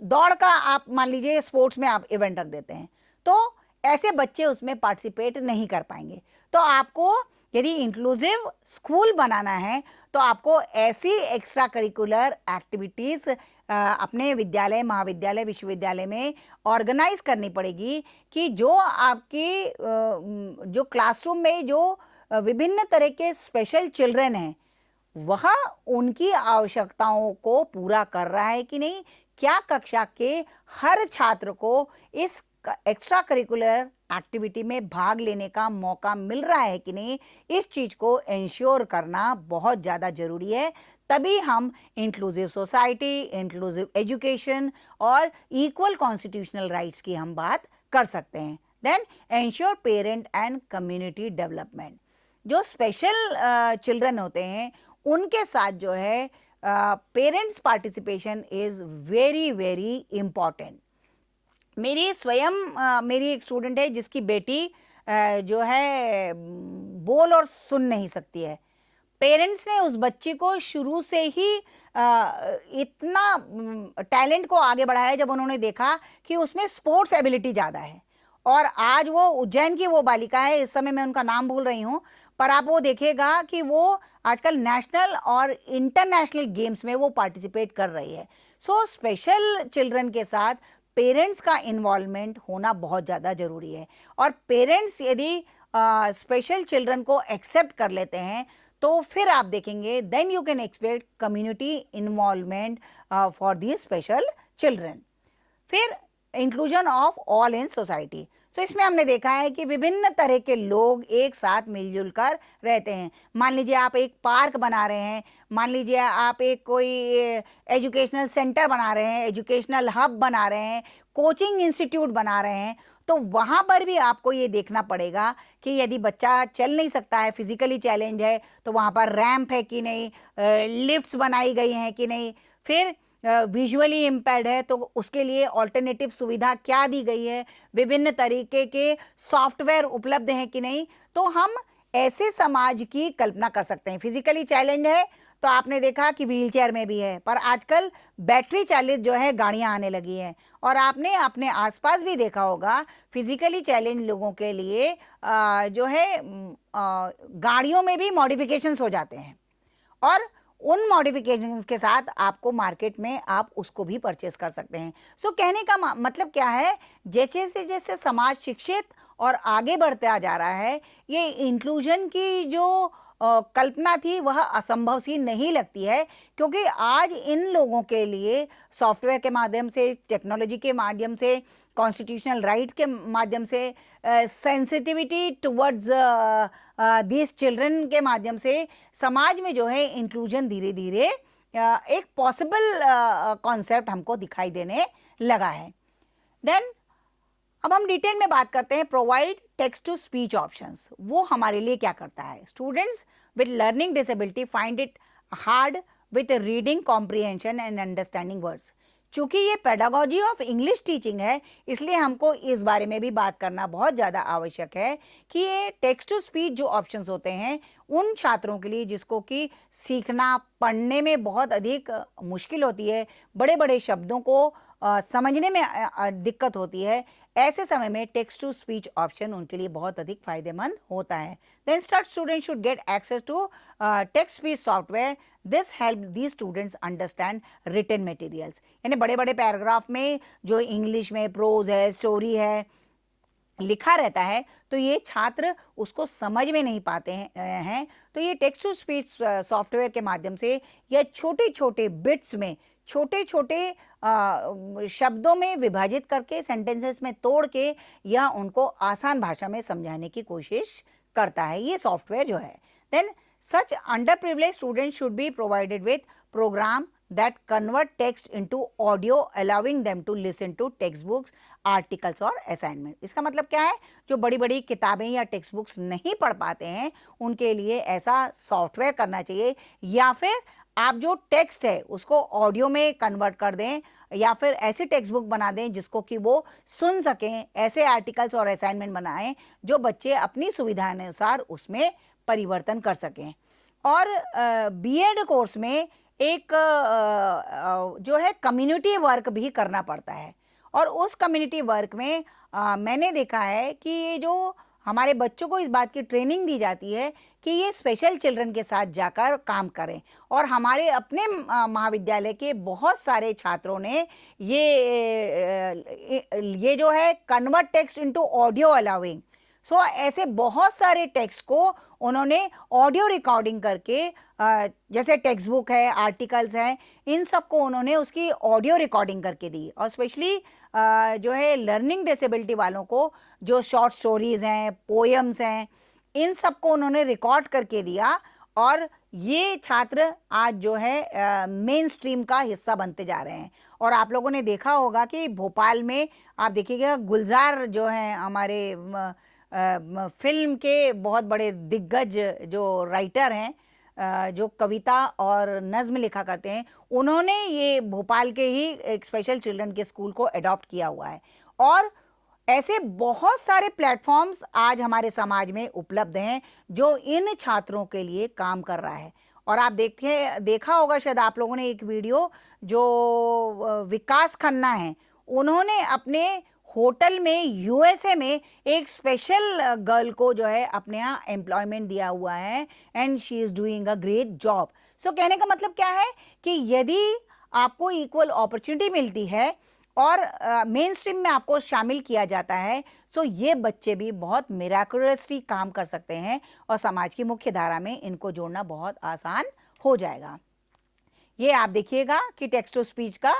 दौड़ का आप मान लीजिए स्पोर्ट्स में आप इवेंट रख देते हैं, तो ऐसे बच्चे उसमें पार्टिसिपेट नहीं कर पाएंगे। तो आपको यदि इंक्लूसिव स्कूल बनाना है तो आपको ऐसी एक्स्ट्रा करिकुलर एक्टिविटीज़ अपने विद्यालय, महाविद्यालय, विश्वविद्यालय में ऑर्गेनाइज करनी पड़ेगी कि जो आपकी जो क्लासरूम में जो विभिन्न तरह के स्पेशल चिल्ड्रन हैं वह उनकी आवश्यकताओं को पूरा कर रहा है कि नहीं, क्या कक्षा के हर छात्र को इस एक्स्ट्रा करिकुलर एक्टिविटी में भाग लेने का मौका मिल रहा है कि नहीं, इस चीज़ को इंश्योर करना बहुत ज़्यादा ज़रूरी है। तभी हम इंक्लूसिव सोसाइटी, इंक्लूसिव एजुकेशन और इक्वल कॉन्स्टिट्यूशनल राइट्स की हम बात कर सकते हैं। Then ensure parent and community development. जो स्पेशल चिल्ड्रन होते हैं उनके साथ जो है parents participation is very very important. मेरी स्वयं मेरी एक स्टूडेंट है जिसकी बेटी जो है बोल और सुन नहीं सकती है। पेरेंट्स ने उस बच्ची को शुरू से ही इतना टैलेंट को आगे बढ़ाया है जब उन्होंने देखा कि उसमें स्पोर्ट्स एबिलिटी ज़्यादा है। और आज वो उज्जैन की वो बालिका है, इस समय मैं उनका नाम भूल रही हूँ, पर आप वो देखिएगा कि वो आजकल नेशनल और इंटरनेशनल गेम्स में वो पार्टिसिपेट कर रही है। सो स्पेशल चिल्ड्रन के साथ पेरेंट्स का इन्वॉल्वमेंट होना बहुत ज़्यादा ज़रूरी है। और पेरेंट्स यदि स्पेशल चिल्ड्रन को एक्सेप्ट कर लेते हैं तो फिर आप देखेंगे then you can expect community involvement for the special children. फिर inclusion of all in society. तो इसमें हमने देखा है कि विभिन्न तरह के लोग एक साथ मिलजुल कर रहते हैं। मान लीजिए आप एक पार्क बना रहे हैं, मान लीजिए आप एक कोई एजुकेशनल सेंटर बना रहे हैं, एजुकेशनल हब बना रहे हैं, कोचिंग इंस्टीट्यूट बना रहे हैं, तो वहाँ पर भी आपको ये देखना पड़ेगा कि यदि बच्चा चल नहीं सकता है, फिजिकली चैलेंज है, तो वहाँ पर रैंप है कि नहीं, लिफ्ट्स बनाई गई हैं कि नहीं, फिर विजुअली इम्पेयर्ड है तो उसके लिए ऑल्टरनेटिव सुविधा क्या दी गई है, विभिन्न तरीके के सॉफ्टवेयर उपलब्ध हैं कि नहीं। तो हम ऐसे समाज की कल्पना कर सकते हैं। फिजिकली चैलेंज है तो आपने देखा कि व्हीलचेयर में भी है, पर आजकल बैटरी चालित जो है गाड़ियां आने लगी हैं। और आपने अपने आसपास भी देखा होगा फिजिकली चैलेंज लोगों के लिए जो है गाड़ियों में भी मॉडिफिकेशंस हो जाते हैं, और उन मॉडिफिकेशंस के साथ आपको मार्केट में आप उसको भी परचेस कर सकते हैं। सो कहने का मतलब क्या है, जैसे जैसे समाज शिक्षित और आगे बढ़ता जा रहा है, ये इंक्लूजन की जो कल्पना थी वह असंभव सी नहीं लगती है, क्योंकि आज इन लोगों के लिए सॉफ्टवेयर के माध्यम से, टेक्नोलॉजी के माध्यम से, कॉन्स्टिट्यूशनल राइट के माध्यम से, सेंसिटिविटी टुवर्ड्स दिस चिल्ड्रन के माध्यम से समाज में जो है इंक्लूजन धीरे धीरे एक पॉसिबल कॉन्सेप्ट हमको दिखाई देने लगा है। देन अब हम डिटेल में बात करते हैं provide text to speech options. वो हमारे लिए क्या करता है, students with learning disability find it hard with reading comprehension and understanding words. चूँकि ये पेडागोजी ऑफ इंग्लिश टीचिंग है, इसलिए हमको इस बारे में भी बात करना बहुत ज़्यादा आवश्यक है कि ये टेक्स्ट टू स्पीच जो ऑप्शंस होते हैं उन छात्रों के लिए जिसको कि सीखना पढ़ने में बहुत अधिक मुश्किल होती है, बड़े बड़े शब्दों को समझने में दिक्कत होती है, ऐसे समय में टेक्स्ट टू स्पीच ऑप्शन उनके लिए बहुत अधिक फायदेमंद होता है। The instruct student should get access to text speech software. This help the students understand written materials. यानी बड़े बड़े पैराग्राफ में जो इंग्लिश में प्रोज है, स्टोरी है, लिखा रहता है, तो ये छात्र उसको समझ में नहीं पाते हैं। तो ये टेक्स्ट टू स्पीच सॉफ्टवेयर के माध्यम से या छोटे छोटे बिट्स में, छोटे छोटे शब्दों में विभाजित करके, सेंटेंसेस में तोड़ के या उनको आसान भाषा में समझाने की कोशिश करता है ये सॉफ्टवेयर जो है। Then such under privilege student should be provided with program that convert text into audio, allowing them to listen to textbooks, articles और असाइनमेंट। इसका मतलब क्या है, जो बड़ी बड़ी किताबें या टेक्स्ट बुक्स नहीं पढ़ पाते हैं उनके लिए ऐसा सॉफ्टवेयर करना चाहिए, या फिर आप जो टेक्स्ट है उसको ऑडियो में कन्वर्ट कर दें, या फिर ऐसी टेक्स्ट बुक बना दें जिसको कि वो सुन सकें। ऐसे आर्टिकल्स और असाइनमेंट बनाएं जो बच्चे अपनी सुविधा अनुसार उसमें परिवर्तन कर सकें। और बीएड कोर्स में एक जो है कम्युनिटी वर्क भी करना पड़ता है, और उस कम्युनिटी वर्क में मैंने देखा है कि ये जो हमारे बच्चों को इस बात की ट्रेनिंग दी जाती है कि ये स्पेशल चिल्ड्रन के साथ जाकर काम करें। और हमारे अपने महाविद्यालय के बहुत सारे छात्रों ने ये जो है convert text into audio allowing, so ऐसे बहुत सारे टेक्स्ट को उन्होंने ऑडियो रिकॉर्डिंग करके, जैसे टेक्स्ट बुक है, आर्टिकल्स हैं, इन सब को उन्होंने उसकी ऑडियो रिकॉर्डिंग करके दी। और स्पेशली जो है लर्निंग डिसेबिलिटी वालों को जो शॉर्ट स्टोरीज हैं, पोएम्स हैं, इन सब को उन्होंने रिकॉर्ड करके दिया। और ये छात्र आज जो है मेन स्ट्रीम का हिस्सा बनते जा रहे हैं। और आप लोगों ने देखा होगा कि भोपाल में आप देखिएगा गुलजार जो हैं हमारे फिल्म के बहुत बड़े दिग्गज जो राइटर हैं, जो कविता और नज्म लिखा करते हैं, उन्होंने ये भोपाल के ही एक स्पेशल चिल्ड्रन के स्कूल को अडॉप्ट किया हुआ है। और ऐसे बहुत सारे प्लेटफॉर्म्स आज हमारे समाज में उपलब्ध हैं जो इन छात्रों के लिए काम कर रहा है। और आप देखा होगा शायद आप लोगों ने एक वीडियो, जो विकास खन्ना हैं, उन्होंने अपने होटल में यूएसए में एक स्पेशल गर्ल को जो है अपने यहाँ एम्प्लॉयमेंट दिया हुआ है, and she is doing a great job. So कहने का मतलब क्या है कि यदि आपको इक्वल अपॉर्चुनिटी मिलती है और मेन स्ट्रीम में आपको शामिल किया जाता है, सो ये बच्चे भी बहुत मिराकुलसली काम कर सकते हैं और समाज की मुख्य धारा में इनको जोड़ना बहुत आसान हो जाएगा। ये आप देखिएगा कि टेक्स्ट टू स्पीच का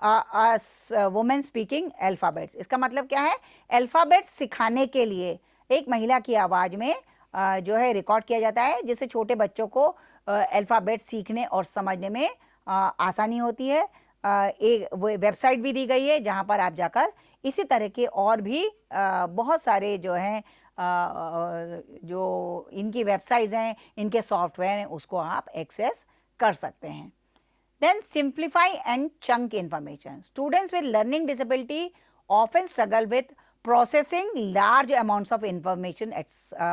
वुमेन स्पीकिंग अल्फ़ाबेट्स, इसका मतलब क्या है, अल्फ़ाबेट्स सिखाने के लिए एक महिला की आवाज़ में जो है रिकॉर्ड किया जाता है, जिससे छोटे बच्चों को अल्फ़ाबेट्स सीखने और समझने में आसानी होती है। एक वेबसाइट भी दी गई है जहां पर आप जाकर इसी तरह के और भी बहुत सारे जो हैं जो इनकी वेबसाइट्स हैं, इनके सॉफ्टवेयर हैं, उसको आप एक्सेस कर सकते हैं। Then simplify and chunk information. Students with learning disability often struggle with processing large amounts of information at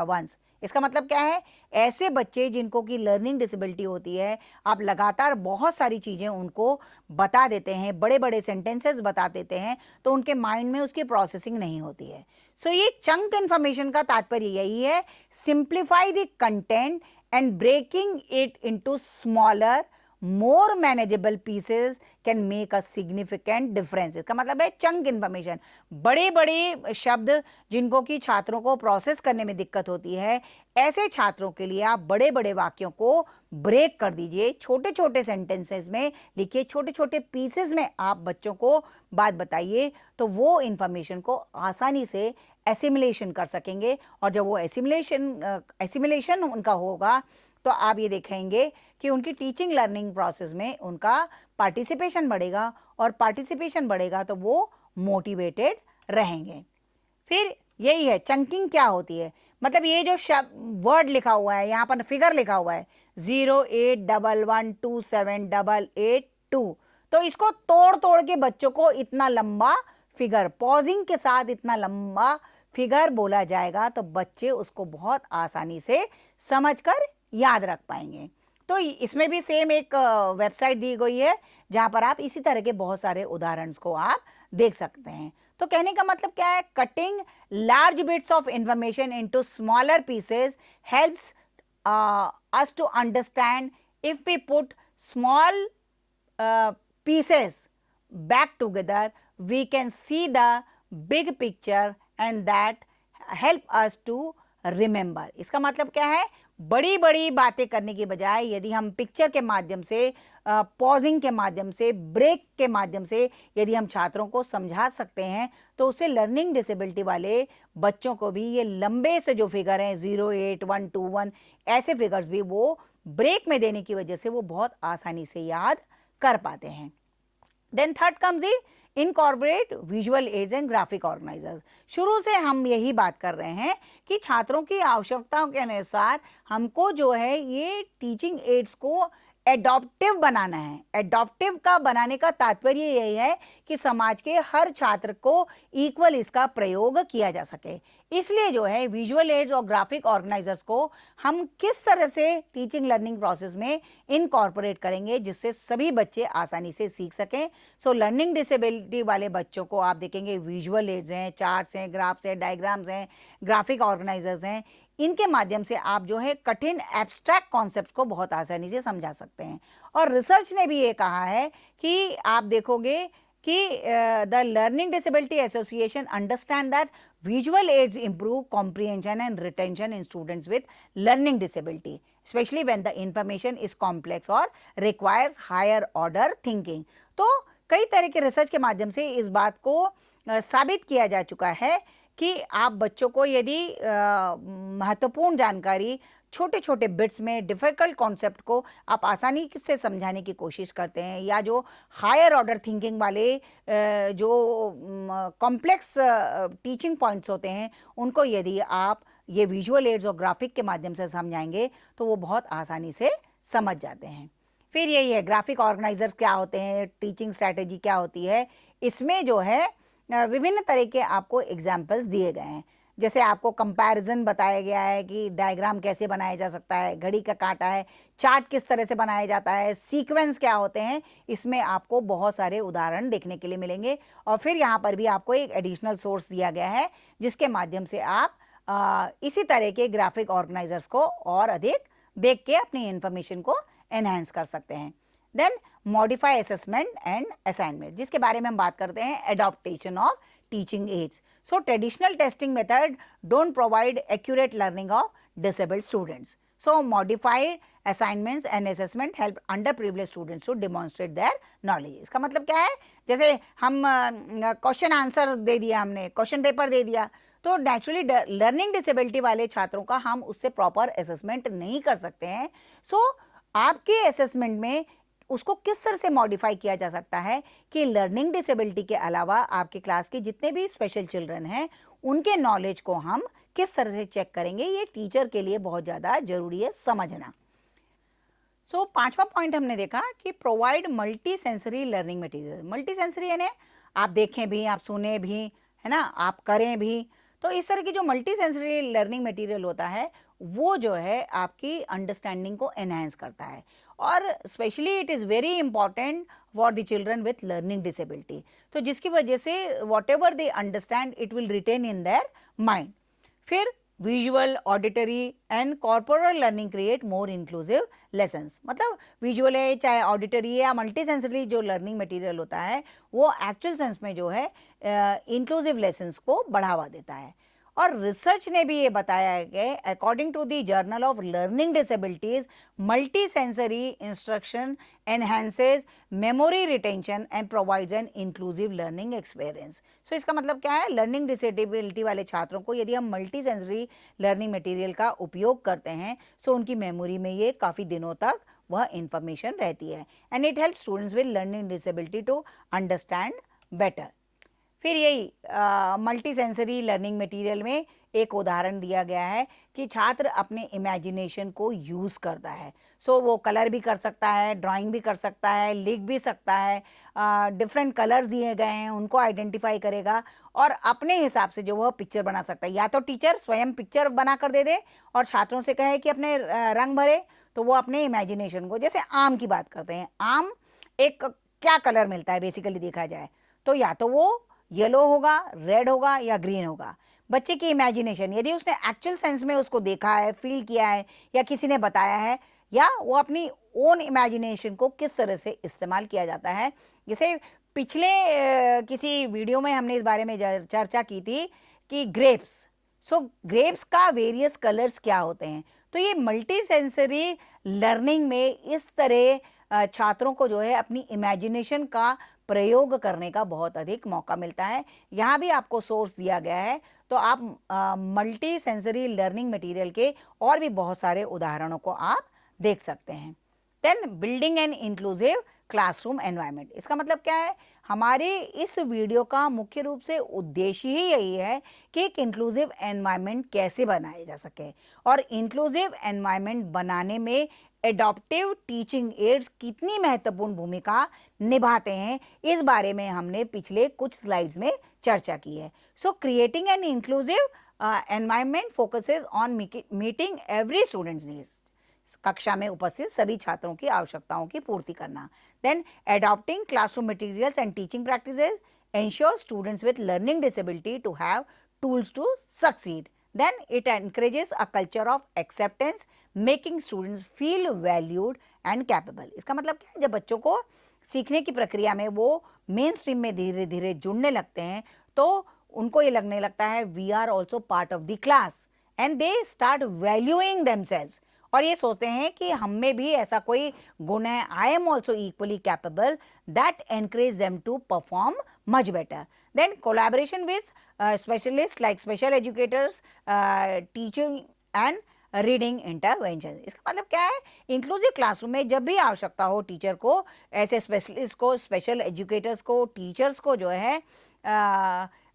once. इसका मतलब क्या है, ऐसे बच्चे जिनको कि लर्निंग डिसेबिलिटी होती है, आप लगातार बहुत सारी चीज़ें उनको बता देते हैं, बड़े बड़े सेंटेंसेस बता देते हैं, तो उनके माइंड में उसकी प्रोसेसिंग नहीं होती है। सो ये चंक इन्फॉर्मेशन का तात्पर्य यही है, simplify the content and breaking it into smaller more manageable pieces can make a significant difference। इसका मतलब है चंक इन्फॉर्मेशन, बड़े बड़े शब्द जिनको कि छात्रों को प्रोसेस करने में दिक्कत होती है, ऐसे छात्रों के लिए आप बड़े बड़े वाक्यों को ब्रेक कर दीजिए, छोटे छोटे सेंटेंसेस में लिखिए, छोटे छोटे पीसेस में आप बच्चों को बात बताइए, तो वो इन्फॉर्मेशन को आसानी से एसिमिलेशन कर सकेंगे। और जब वो एसिमिलेशन उनका होगा, तो आप ये देखेंगे कि उनकी टीचिंग लर्निंग प्रोसेस में उनका पार्टिसिपेशन बढ़ेगा, और पार्टिसिपेशन बढ़ेगा तो वो मोटिवेटेड रहेंगे। फिर यही है चंकिंग क्या होती है, मतलब ये जो शब्द वर्ड लिखा हुआ है, यहाँ पर फिगर लिखा हुआ है 08112788882, तो इसको तोड़ तोड़ के बच्चों को इतना लंबा फिगर, पॉजिंग के साथ इतना लंबा फिगर बोला जाएगा, तो बच्चे उसको बहुत आसानी से समझकर याद रख पाएंगे। तो इसमें भी सेम एक वेबसाइट दी गई है जहां पर आप इसी तरह के बहुत सारे उदाहरण को आप देख सकते हैं। तो कहने का मतलब क्या है, cutting large bits of information into smaller pieces helps us to understand. If we put small pieces back together, we can see the big picture and that help us to remember. इसका मतलब क्या है, बड़ी बड़ी बातें करने की बजाय यदि हम पिक्चर के माध्यम से, पॉजिंग के माध्यम से, ब्रेक के माध्यम से यदि हम छात्रों को समझा सकते हैं, तो उससे लर्निंग डिसेबिलिटी वाले बच्चों को भी ये लंबे से जो फिगर हैं 0, 8, 1, 2, 1 ऐसे फिगर्स भी वो ब्रेक में देने की वजह से वो बहुत आसानी से याद कर पाते हैं। Then third comes the incorporate visual aids and graphic organisers. शुरू से हम यही बात कर रहे हैं कि छात्रों की आवश्यकताओं के अनुसार हमको जो है ये टीचिंग एड्स को एडॉप्टिव बनाना है। एडॉप्टिव का बनाने का तात्पर्य यही है कि समाज के हर छात्र को इक्वल इसका प्रयोग किया जा सके। इसलिए जो है विजुअल एड्स और ग्राफिक ऑर्गेनाइजर्स को हम किस तरह से टीचिंग लर्निंग प्रोसेस में इनकॉर्पोरेट करेंगे जिससे सभी बच्चे आसानी से सीख सकें। सो लर्निंग डिसेबिलिटी वाले बच्चों को आप देखेंगे विजुअल एड्स हैं, चार्ट्स हैं, ग्राफ्स हैं, डायग्राम्स हैं, ग्राफिक ऑर्गेनाइजर्स हैं, इनके माध्यम से आप जो है कठिन एब्स्ट्रैक्ट कॉन्सेप्ट को बहुत आसानी से समझा सकते हैं। और रिसर्च ने भी ये कहा है कि आप देखोगे कि the learning disability association understand that visual aids improve comprehension and retention in students with learning disability, specially when the information is complex और रिक्वायर्स हायर ऑर्डर थिंकिंग। तो कई तरह के रिसर्च के माध्यम से इस बात को साबित किया जा चुका है कि आप बच्चों को यदि महत्वपूर्ण जानकारी छोटे छोटे बिट्स में डिफ़िकल्ट कॉन्सेप्ट को आप आसानी से समझाने की कोशिश करते हैं, या जो हायर ऑर्डर थिंकिंग वाले जो कॉम्प्लेक्स टीचिंग पॉइंट्स होते हैं उनको यदि आप ये विजुअल एड्स और ग्राफिक के माध्यम से समझाएंगे तो वो बहुत आसानी से समझ जाते हैं। फिर यही है ग्राफिक ऑर्गेनाइजर्स क्या होते हैं, टीचिंग स्ट्रैटेजी क्या होती है। इसमें जो है विभिन्न तरह के आपको एग्जाम्पल्स दिए गए हैं। जैसे आपको कंपैरिजन बताया गया है कि डायग्राम कैसे बनाया जा सकता है, घड़ी का कांटा है, चार्ट किस तरह से बनाया जाता है, सीक्वेंस क्या होते हैं, इसमें आपको बहुत सारे उदाहरण देखने के लिए मिलेंगे। और फिर यहाँ पर भी आपको एक एडिशनल सोर्स दिया गया है जिसके माध्यम से आप इसी तरह के ग्राफिक ऑर्गेनाइजर्स को और अधिक देख के अपनी इंफॉर्मेशन को एनहांस कर सकते हैं। Then modify assessment and assignment, जिसके बारे में हम बात करते हैं adaptation of teaching aids. So traditional testing method don't provide accurate learning of disabled students, so modified assignments and assessment help under privileged students to demonstrate their knowledge. इसका मतलब क्या है, जैसे हम क्वेश्चन आंसर दे दिया, हमने क्वेश्चन पेपर दे दिया, तो नेचुरली लर्निंग डिसेबिलिटी वाले छात्रों का हम उससे प्रॉपर असेसमेंट नहीं कर सकते हैं। सो आपके असेसमेंट में उसको किस तरह से मॉडिफाई किया जा सकता है कि लर्निंग डिसेबिलिटी के अलावा आपके क्लास के जितने भी स्पेशल चिल्ड्रन हैं उनके नॉलेज को हम किस तरह से चेक करेंगे, ये टीचर के लिए बहुत ज़्यादा जरूरी है समझना। सो पांचवा पॉइंट हमने देखा कि provide multi sensory learning material. Multi sensory यानी आप देखें भी, आप सुने भी, है ना, आप करें भी। तो इस तरह की जो मल्टी सेंसरी लर्निंग मटेरियल होता है वो जो है आपकी अंडरस्टैंडिंग को एनहांस करता है, और specially it is very important for the children with learning disability. तो जिसकी वजह से whatever they understand it will retain in their mind. फिर visual, auditory and corporal learning create more inclusive lessons. मतलब विजुअल है चाहे ऑडिटरी है या मल्टी सेंसरी जो लर्निंग मटेरियल होता है वो एक्चुअल सेंस में जो है इंक्लूसिव लेसन्स को बढ़ावा देता है। और रिसर्च ने भी ये बताया है कि according to the journal of learning disabilities, multisensory instruction enhances memory retention and provides an inclusive learning experience. So इसका मतलब क्या है, लर्निंग डिसेबिलिटी वाले छात्रों को यदि हम मल्टी सेंसरी लर्निंग मटेरियल का उपयोग करते हैं सो उनकी मेमोरी में ये काफ़ी दिनों तक वह इंफॉर्मेशन रहती है, and it help students with learning disability to understand better. फिर यही मल्टी सेंसरी लर्निंग मटेरियल में एक उदाहरण दिया गया है कि छात्र अपने इमेजिनेशन को यूज़ करता है। सो वो कलर भी कर सकता है, ड्राइंग भी कर सकता है, लिख भी सकता है, डिफरेंट कलर्स दिए गए हैं उनको आइडेंटिफाई करेगा और अपने हिसाब से जो वह पिक्चर बना सकता है। या तो टीचर स्वयं पिक्चर बना कर दे दे और छात्रों से कहे कि अपने रंग भरे, तो वो अपने इमेजिनेशन को, जैसे आम की बात करते हैं, आम एक क्या कलर मिलता है बेसिकली देखा जाए तो या तो वो येलो होगा, रेड होगा या ग्रीन होगा। बच्चे की इमेजिनेशन, यदि उसने एक्चुअल सेंस में उसको देखा है, फील किया है या किसी ने बताया है, या वो अपनी ओन इमेजिनेशन को किस तरह से इस्तेमाल किया जाता है। जैसे पिछले किसी वीडियो में हमने इस बारे में चर्चा की थी कि ग्रेप्स, सो ग्रेप्स का वेरियस कलर्स क्या होते हैं। तो ये मल्टी सेंसरी लर्निंग में इस तरह छात्रों को जो है अपनी इमेजिनेशन का प्रयोग करने का बहुत अधिक मौका मिलता है। यहाँ भी आपको सोर्स दिया गया है, तो आप मल्टी सेंसरी लर्निंग मटेरियल के और भी बहुत सारे उदाहरणों को आप देख सकते हैं। Then building an inclusive classroom environment. इसका मतलब क्या है, हमारे इस वीडियो का मुख्य रूप से उद्देश्य ही यही है कि एक इंक्लूसिव एनवायरनमेंट कैसे बनाया जा सके, और इंक्लूसिव एनवायरनमेंट बनाने में एडॉप्टिव टीचिंग एड्स कितनी महत्वपूर्ण भूमिका निभाते हैं, इस बारे में हमने पिछले कुछ स्लाइड्स में चर्चा की है। सो creating an inclusive environment focuses on meeting every students needs, कक्षा में उपस्थित सभी छात्रों की आवश्यकताओं की पूर्ति करना। Then adopting classroom materials and teaching practices ensure students with learning disability to have tools to succeed. Then it encourages a culture of acceptance, making students feel valued and capable. इसका मतलब क्या है, जब बच्चों को सीखने की प्रक्रिया में वो मेन स्ट्रीम में धीरे धीरे जुड़ने लगते हैं तो उनको ये लगने लगता है we are also part of the class and they start valuing themselves, और ये सोचते हैं कि हम में भी ऐसा कोई गुण है, I am also equally capable, that encourage them to perform much better. Then collaboration with specialist like special educators, teaching and reading intervention. इसका मतलब क्या है, इंक्लूसिव क्लासरूम में जब भी आवश्यकता हो टीचर को, ऐसे स्पेशलिस्ट को, स्पेशल एजुकेटर्स को, टीचर्स को जो है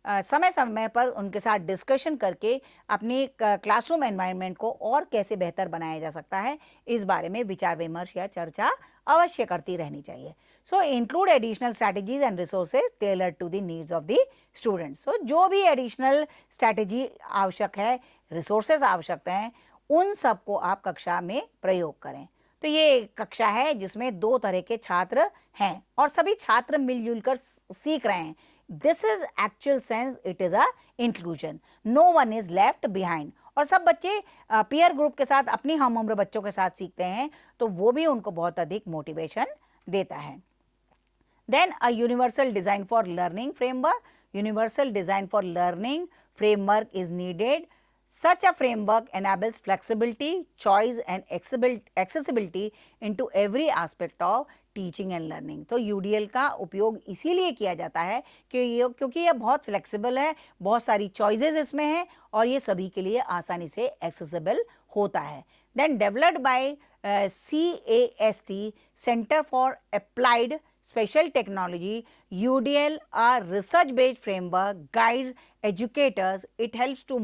समय समय पर उनके साथ डिस्कशन करके अपनी क्लासरूम एनवायरनमेंट को और कैसे बेहतर बनाया जा सकता है, इस बारे में विचार विमर्श या चर्चा अवश्य करती रहनी चाहिए। So include additional strategies and resources tailored to the needs of the students. So जो भी एडिशनल स्ट्रैटेजी आवश्यक है, रिसोर्सेज आवश्यक हैं, उन सबको आप कक्षा में प्रयोग करें। तो ये कक्षा है जिसमें दो तरह के छात्र हैं और सभी छात्र मिलजुल कर सीख रहे हैं। This is actual sense, it is a inclusion, no one is left behind. और सब बच्चे पीयर ग्रुप के साथ, अपनी हम उम्र बच्चों के साथ सीखते हैं तो वो भी उनको बहुत अधिक मोटिवेशन देता है। Then a universal design for learning framework, universal design for learning framework is needed. Such a framework enables flexibility, choice and accessibility into every aspect of teaching and learning. तो यूडीएल का उपयोग इसीलिए किया जाता है क्योंकि ये बहुत फ्लेक्सिबल है, बहुत सारी चॉइसेस इसमें हैं और ये सभी के लिए आसानी से एक्सेसिबल होता है। Then developed by CAST centre for applied Special Technology, UDL, a research-based framework, guides educators. It helps to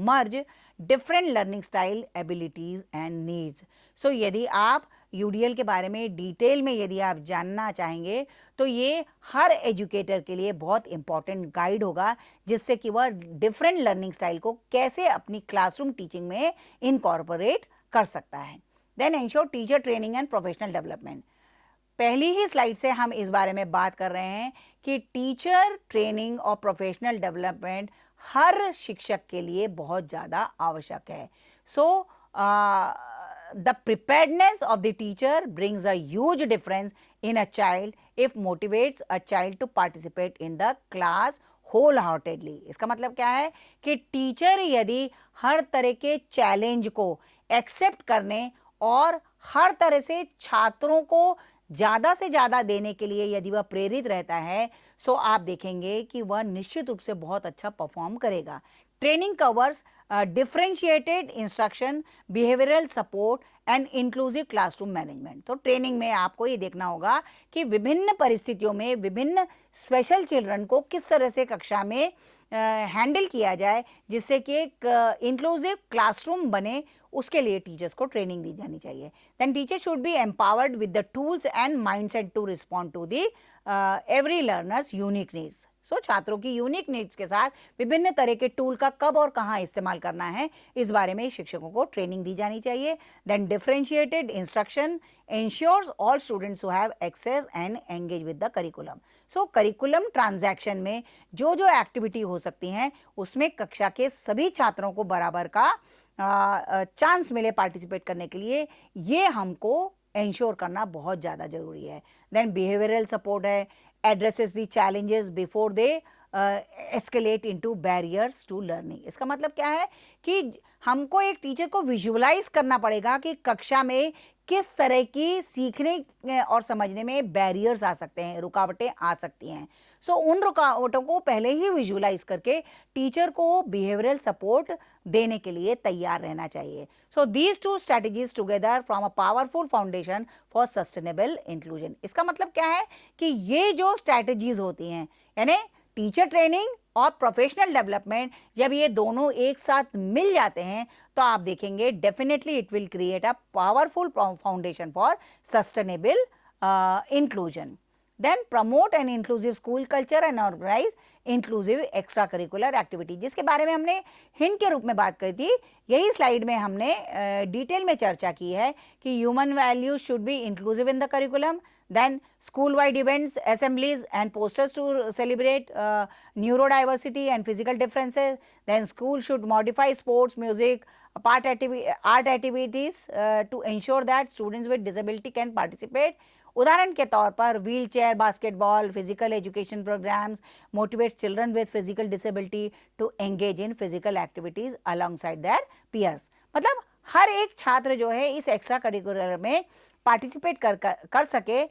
merge different learning style, abilities and needs. So, यदि आप UDL के बारे में डिटेल में यदि आप जानना चाहेंगे तो ये हर एजुकेटर के लिए बहुत इंपॉर्टेंट गाइड होगा, जिससे कि वह डिफरेंट लर्निंग स्टाइल को कैसे अपनी क्लासरूम टीचिंग में इनकॉर्पोरेट कर सकता है। Then ensure teacher training and professional development. पहली ही स्लाइड से हम इस बारे में बात कर रहे हैं कि टीचर ट्रेनिंग और प्रोफेशनल डेवलपमेंट हर शिक्षक के लिए बहुत ज़्यादा आवश्यक है। So the preparedness of the teacher brings a huge difference in a child if motivates a child to participate in the class wholeheartedly. इसका मतलब क्या है कि टीचर यदि हर तरह के चैलेंज को एक्सेप्ट करने और हर तरह से छात्रों को ज़्यादा से ज़्यादा देने के लिए यदि वह प्रेरित रहता है, सो आप देखेंगे कि वह निश्चित रूप से बहुत अच्छा परफॉर्म करेगा। Training covers differentiated instruction, behavioural support and inclusive classroom management. तो ट्रेनिंग में आपको ये देखना होगा कि विभिन्न परिस्थितियों में विभिन्न स्पेशल चिल्ड्रन को किस तरह से कक्षा में हैंडल किया जाए जिससे कि एक इंक्लूसिव क्लासरूम बने, उसके लिए टीचर्स को ट्रेनिंग दी जानी चाहिए। Then teacher should be empowered with the tools and mindset to respond to the every learners unique needs. So छात्रों की यूनिक नीड्स के साथ विभिन्न तरह के टूल का कब और कहाँ इस्तेमाल करना है, इस बारे में शिक्षकों को ट्रेनिंग दी जानी चाहिए। Then differentiated instruction ensures all students who have access and engage with the curriculum. So curriculum transaction में जो जो एक्टिविटी हो सकती हैं उसमें कक्षा के सभी छात्रों को बराबर का चांस मिले पार्टिसिपेट करने के लिए, ये हमको इंश्योर करना बहुत ज़्यादा ज़रूरी है। देन बिहेवियरल सपोर्ट है, addresses the challenges before they escalate into barriers to learning. इसका मतलब क्या है कि हमको एक टीचर को विजुअलाइज करना पड़ेगा कि कक्षा में किस तरह की सीखने और समझने में बैरियर्स आ सकते हैं, रुकावटें आ सकती हैं। सो उन रुकावटों को पहले ही विजुलाइज करके टीचर को बिहेवियरल सपोर्ट देने के लिए तैयार रहना चाहिए. So these two strategies together form a powerful foundation for sustainable inclusion. इसका मतलब क्या है कि ये जो स्ट्रैटेजीज होती हैं, यानी टीचर ट्रेनिंग और प्रोफेशनल डेवलपमेंट, जब ये दोनों एक साथ मिल जाते हैं तो आप देखेंगे definitely it will create a powerful foundation for sustainable inclusion. Then promote an inclusive school culture and organize inclusive extracurricular activity, जिसके बारे में हमने हिंट के रूप में बात करी थी. यही स्लाइड में हमने डिटेल में चर्चा की है कि human values should be inclusive in the curriculum. Then school-wide events, assemblies and posters to celebrate neurodiversity and physical differences. Then school should modify sports, music, art activities to ensure that students with disability can participate. उदाहरण के तौर पर wheelchair basketball, physical education programmes motivate children with physical disability to engage in physical activities alongside their peers. मतलब हर एक छात्र जो है इस एक्स्ट्रा करिकुलर में पार्टिसिपेट कर सके,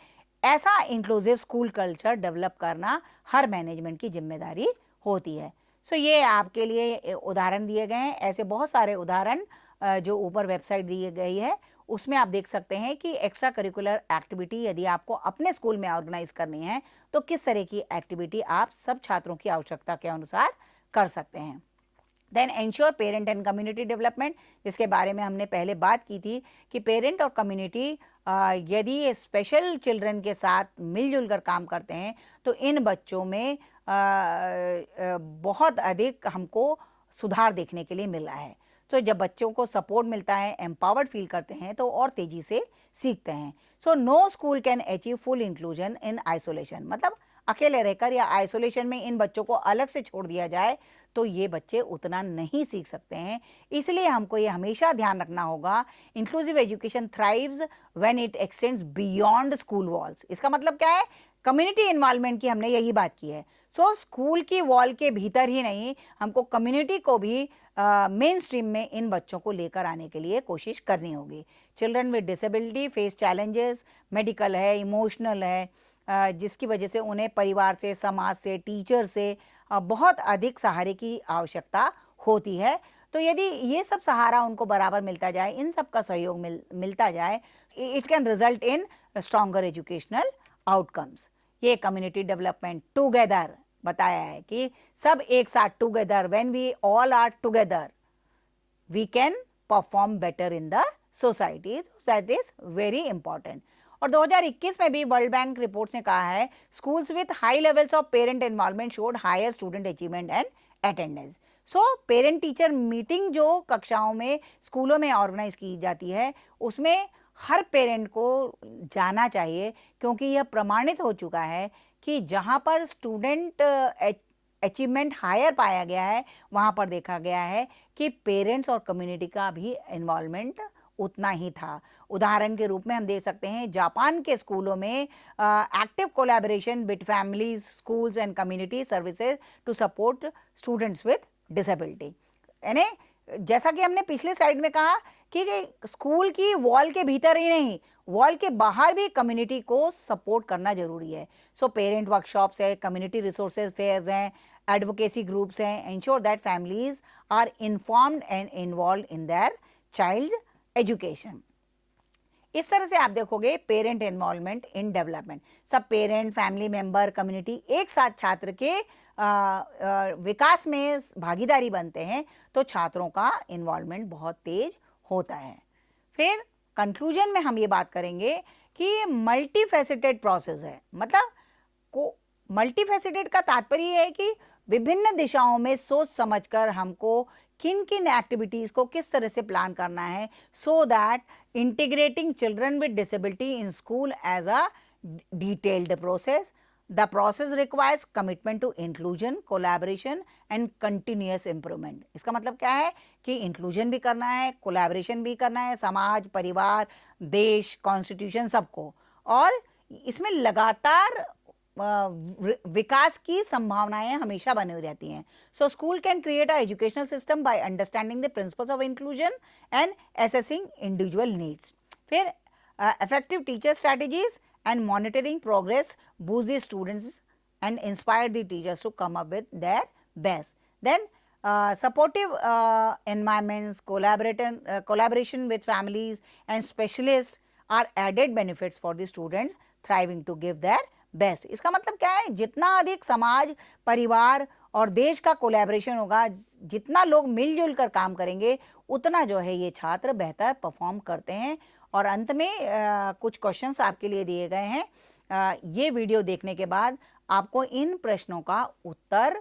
ऐसा इंक्लूसिव स्कूल कल्चर डेवलप करना हर मैनेजमेंट की जिम्मेदारी होती है. सो ये आपके लिए उदाहरण दिए गए हैं. ऐसे बहुत सारे उदाहरण जो ऊपर वेबसाइट दी गई है उसमें आप देख सकते हैं कि एक्स्ट्रा करिकुलर एक्टिविटी यदि आपको अपने स्कूल में ऑर्गेनाइज करनी है तो किस तरह की एक्टिविटी आप सब छात्रों की आवश्यकता के अनुसार कर सकते हैं. Then ensure parent and community development, जिसके बारे में हमने पहले बात की थी कि पेरेंट और कम्युनिटी यदि स्पेशल चिल्ड्रन के साथ मिलजुल कर काम करते हैं तो इन बच्चों में बहुत अधिक हमको सुधार देखने के लिए मिला है. तो जब बच्चों को सपोर्ट मिलता है, एम्पावर्ड फील करते हैं तो और तेजी से सीखते हैं. So no school can achieve full inclusion in isolation, मतलब अकेले रहकर या आइसोलेशन में इन बच्चों को अलग से छोड़ दिया जाए तो ये बच्चे उतना नहीं सीख सकते हैं. इसलिए हमको ये हमेशा ध्यान रखना होगा, inclusive education thrives when it extends beyond school walls. इसका मतलब क्या है, कम्युनिटी इन्वॉल्वमेंट की हमने यही बात की है. सो स्कूल की वॉल के भीतर ही नहीं, हमको कम्युनिटी को भी मेन स्ट्रीम में इन बच्चों को लेकर आने के लिए कोशिश करनी होगी. Children with disability face challenges, medical है, इमोशनल है, जिसकी वजह से उन्हें परिवार से, समाज से, टीचर से बहुत अधिक सहारे की आवश्यकता होती है. तो यदि ये सब सहारा उनको बराबर मिलता जाए, इन सब का सहयोग मिलता जाए, it can result in stronger educational outcomes. ये कम्युनिटी डेवलपमेंट टुगेदर बताया है कि सब एक साथ together, when we all are together we can perform better in the society. That is very important. और 2021 में भी वर्ल्ड बैंक रिपोर्ट्स ने कहा है schools with high levels of parent involvement showed higher student achievement and attendance. So parent teacher meeting जो कक्षाओं में स्कूलों में ऑर्गेनाइज की जाती है उसमें हर पेरेंट को जाना चाहिए, क्योंकि यह प्रमाणित हो चुका है कि जहाँ पर स्टूडेंट अचीवमेंट हायर पाया गया है वहाँ पर देखा गया है कि पेरेंट्स और कम्युनिटी का भी इन्वॉल्वमेंट उतना ही था. उदाहरण के रूप में हम देख सकते हैं जापान के स्कूलों में active collaboration with families, schools and community services to support students with disability. यानी जैसा कि हमने पिछले स्लाइड में कहा कि स्कूल की वॉल के भीतर ही नहीं, वॉल के बाहर भी कम्युनिटी को सपोर्ट करना जरूरी है. सो पेरेंट वर्कशॉप्स है, कम्युनिटी रिसोर्सेज फेयर्स हैं, एडवोकेसी ग्रुप्स हैं, ensure that families are informed and involve in their child education. इस तरह से आप देखोगे पेरेंट इन्वॉल्वमेंट इन डेवलपमेंट. सब पेरेंट, फैमिली मेंबर, कम्युनिटी एक साथ छात्र के विकास में भागीदारी बनते हैं तो छात्रों का इन्वॉल्वमेंट बहुत तेज होता है. फिर कंक्लूजन में हम ये बात करेंगे कि ये मल्टी फैसेटेड प्रोसेस है. मतलब मल्टी फैसेटेड का तात्पर्य है कि विभिन्न दिशाओं में सोच समझकर हमको किन किन एक्टिविटीज़ को किस तरह से प्लान करना है, so that integrating children with disability in school as a detailed process. The process requires commitment to inclusion, collaboration and continuous improvement. इसका मतलब क्या है कि इंक्लूजन भी करना है, कोलैबोरेशन भी करना है, समाज, परिवार, देश, कॉन्स्टिट्यूशन सबको, और इसमें लगातार विकास की संभावनाएं हमेशा बनी रहती हैं. So school can create a educational system by understanding the principles of inclusion and assessing individual needs. फिर effective teacher strategies and monitoring progress boosts the students' and inspire the teachers to come up with their best. Then supportive environments, collaboration with families and specialists are added benefits for the students thriving to give their best. इसका मतलब क्या है, जितना अधिक समाज, परिवार और देश का कोलैबोरेशन होगा, जितना लोग मिलजुल कर काम करेंगे, उतना जो है ये छात्र बेहतर परफॉर्म करते हैं. और अंत में कुछ क्वेश्चंस आपके लिए दिए गए हैं. ये वीडियो देखने के बाद आपको इन प्रश्नों का उत्तर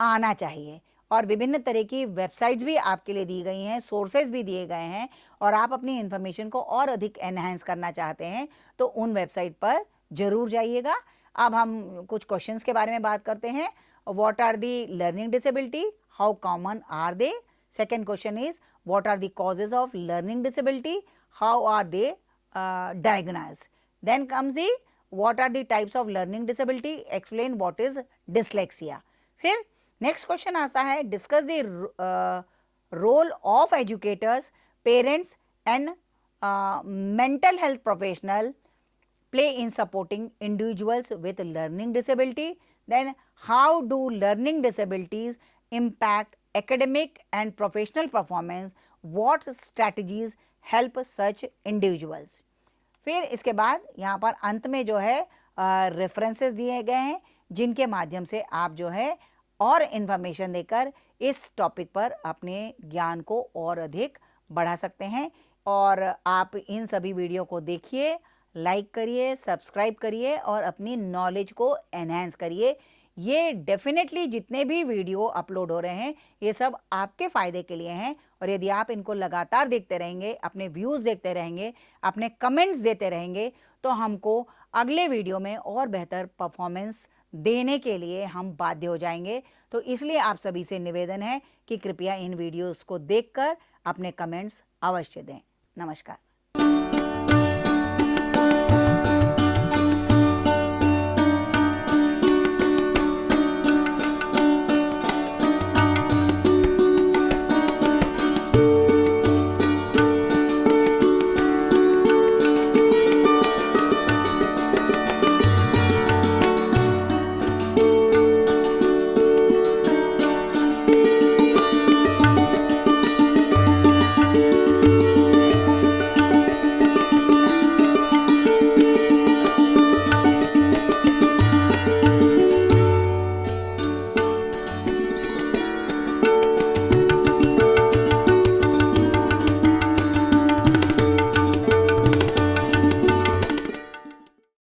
आना चाहिए. और विभिन्न तरह की वेबसाइट्स भी आपके लिए दी गई हैं, सोर्सेज भी दिए गए हैं, और आप अपनी इन्फॉर्मेशन को और अधिक एनहांस करना चाहते हैं तो उन वेबसाइट पर जरूर जाइएगा. अब हम कुछ क्वेश्चंस के बारे में बात करते हैं. What are the learning disability, how common are they. Second question is what are the causes of learning disability, how are they diagnosed. Then comes the what are the types of learning disability, explain what is dyslexia. फिर नेक्स्ट क्वेश्चन आता है, discuss the role of educators, parents and mental health professional play in supporting individuals with learning disability. Then how do learning disabilities impact academic and professional performance, what strategies help such individuals. फिर इसके बाद यहाँ पर अंत में जो है रेफरेंसेस दिए गए हैं जिनके माध्यम से आप जो है और इन्फॉर्मेशन देकर इस टॉपिक पर अपने ज्ञान को और अधिक बढ़ा सकते हैं. और आप इन सभी वीडियो को देखिए, लाइक करिए, सब्सक्राइब करिए और अपनी नॉलेज को एनहांस करिए. ये डेफिनेटली जितने भी वीडियो अपलोड हो रहे हैं ये सब आपके फ़ायदे के लिए हैं. और यदि आप इनको लगातार देखते रहेंगे, अपने व्यूज़ देखते रहेंगे, अपने कमेंट्स देते रहेंगे, तो हमको अगले वीडियो में और बेहतर परफॉर्मेंस देने के लिए हम बाध्य हो जाएंगे. तो इसलिए आप सभी से निवेदन है कि कृपया इन वीडियोज़ को देखकर अपने कमेंट्स अवश्य दें. नमस्कार.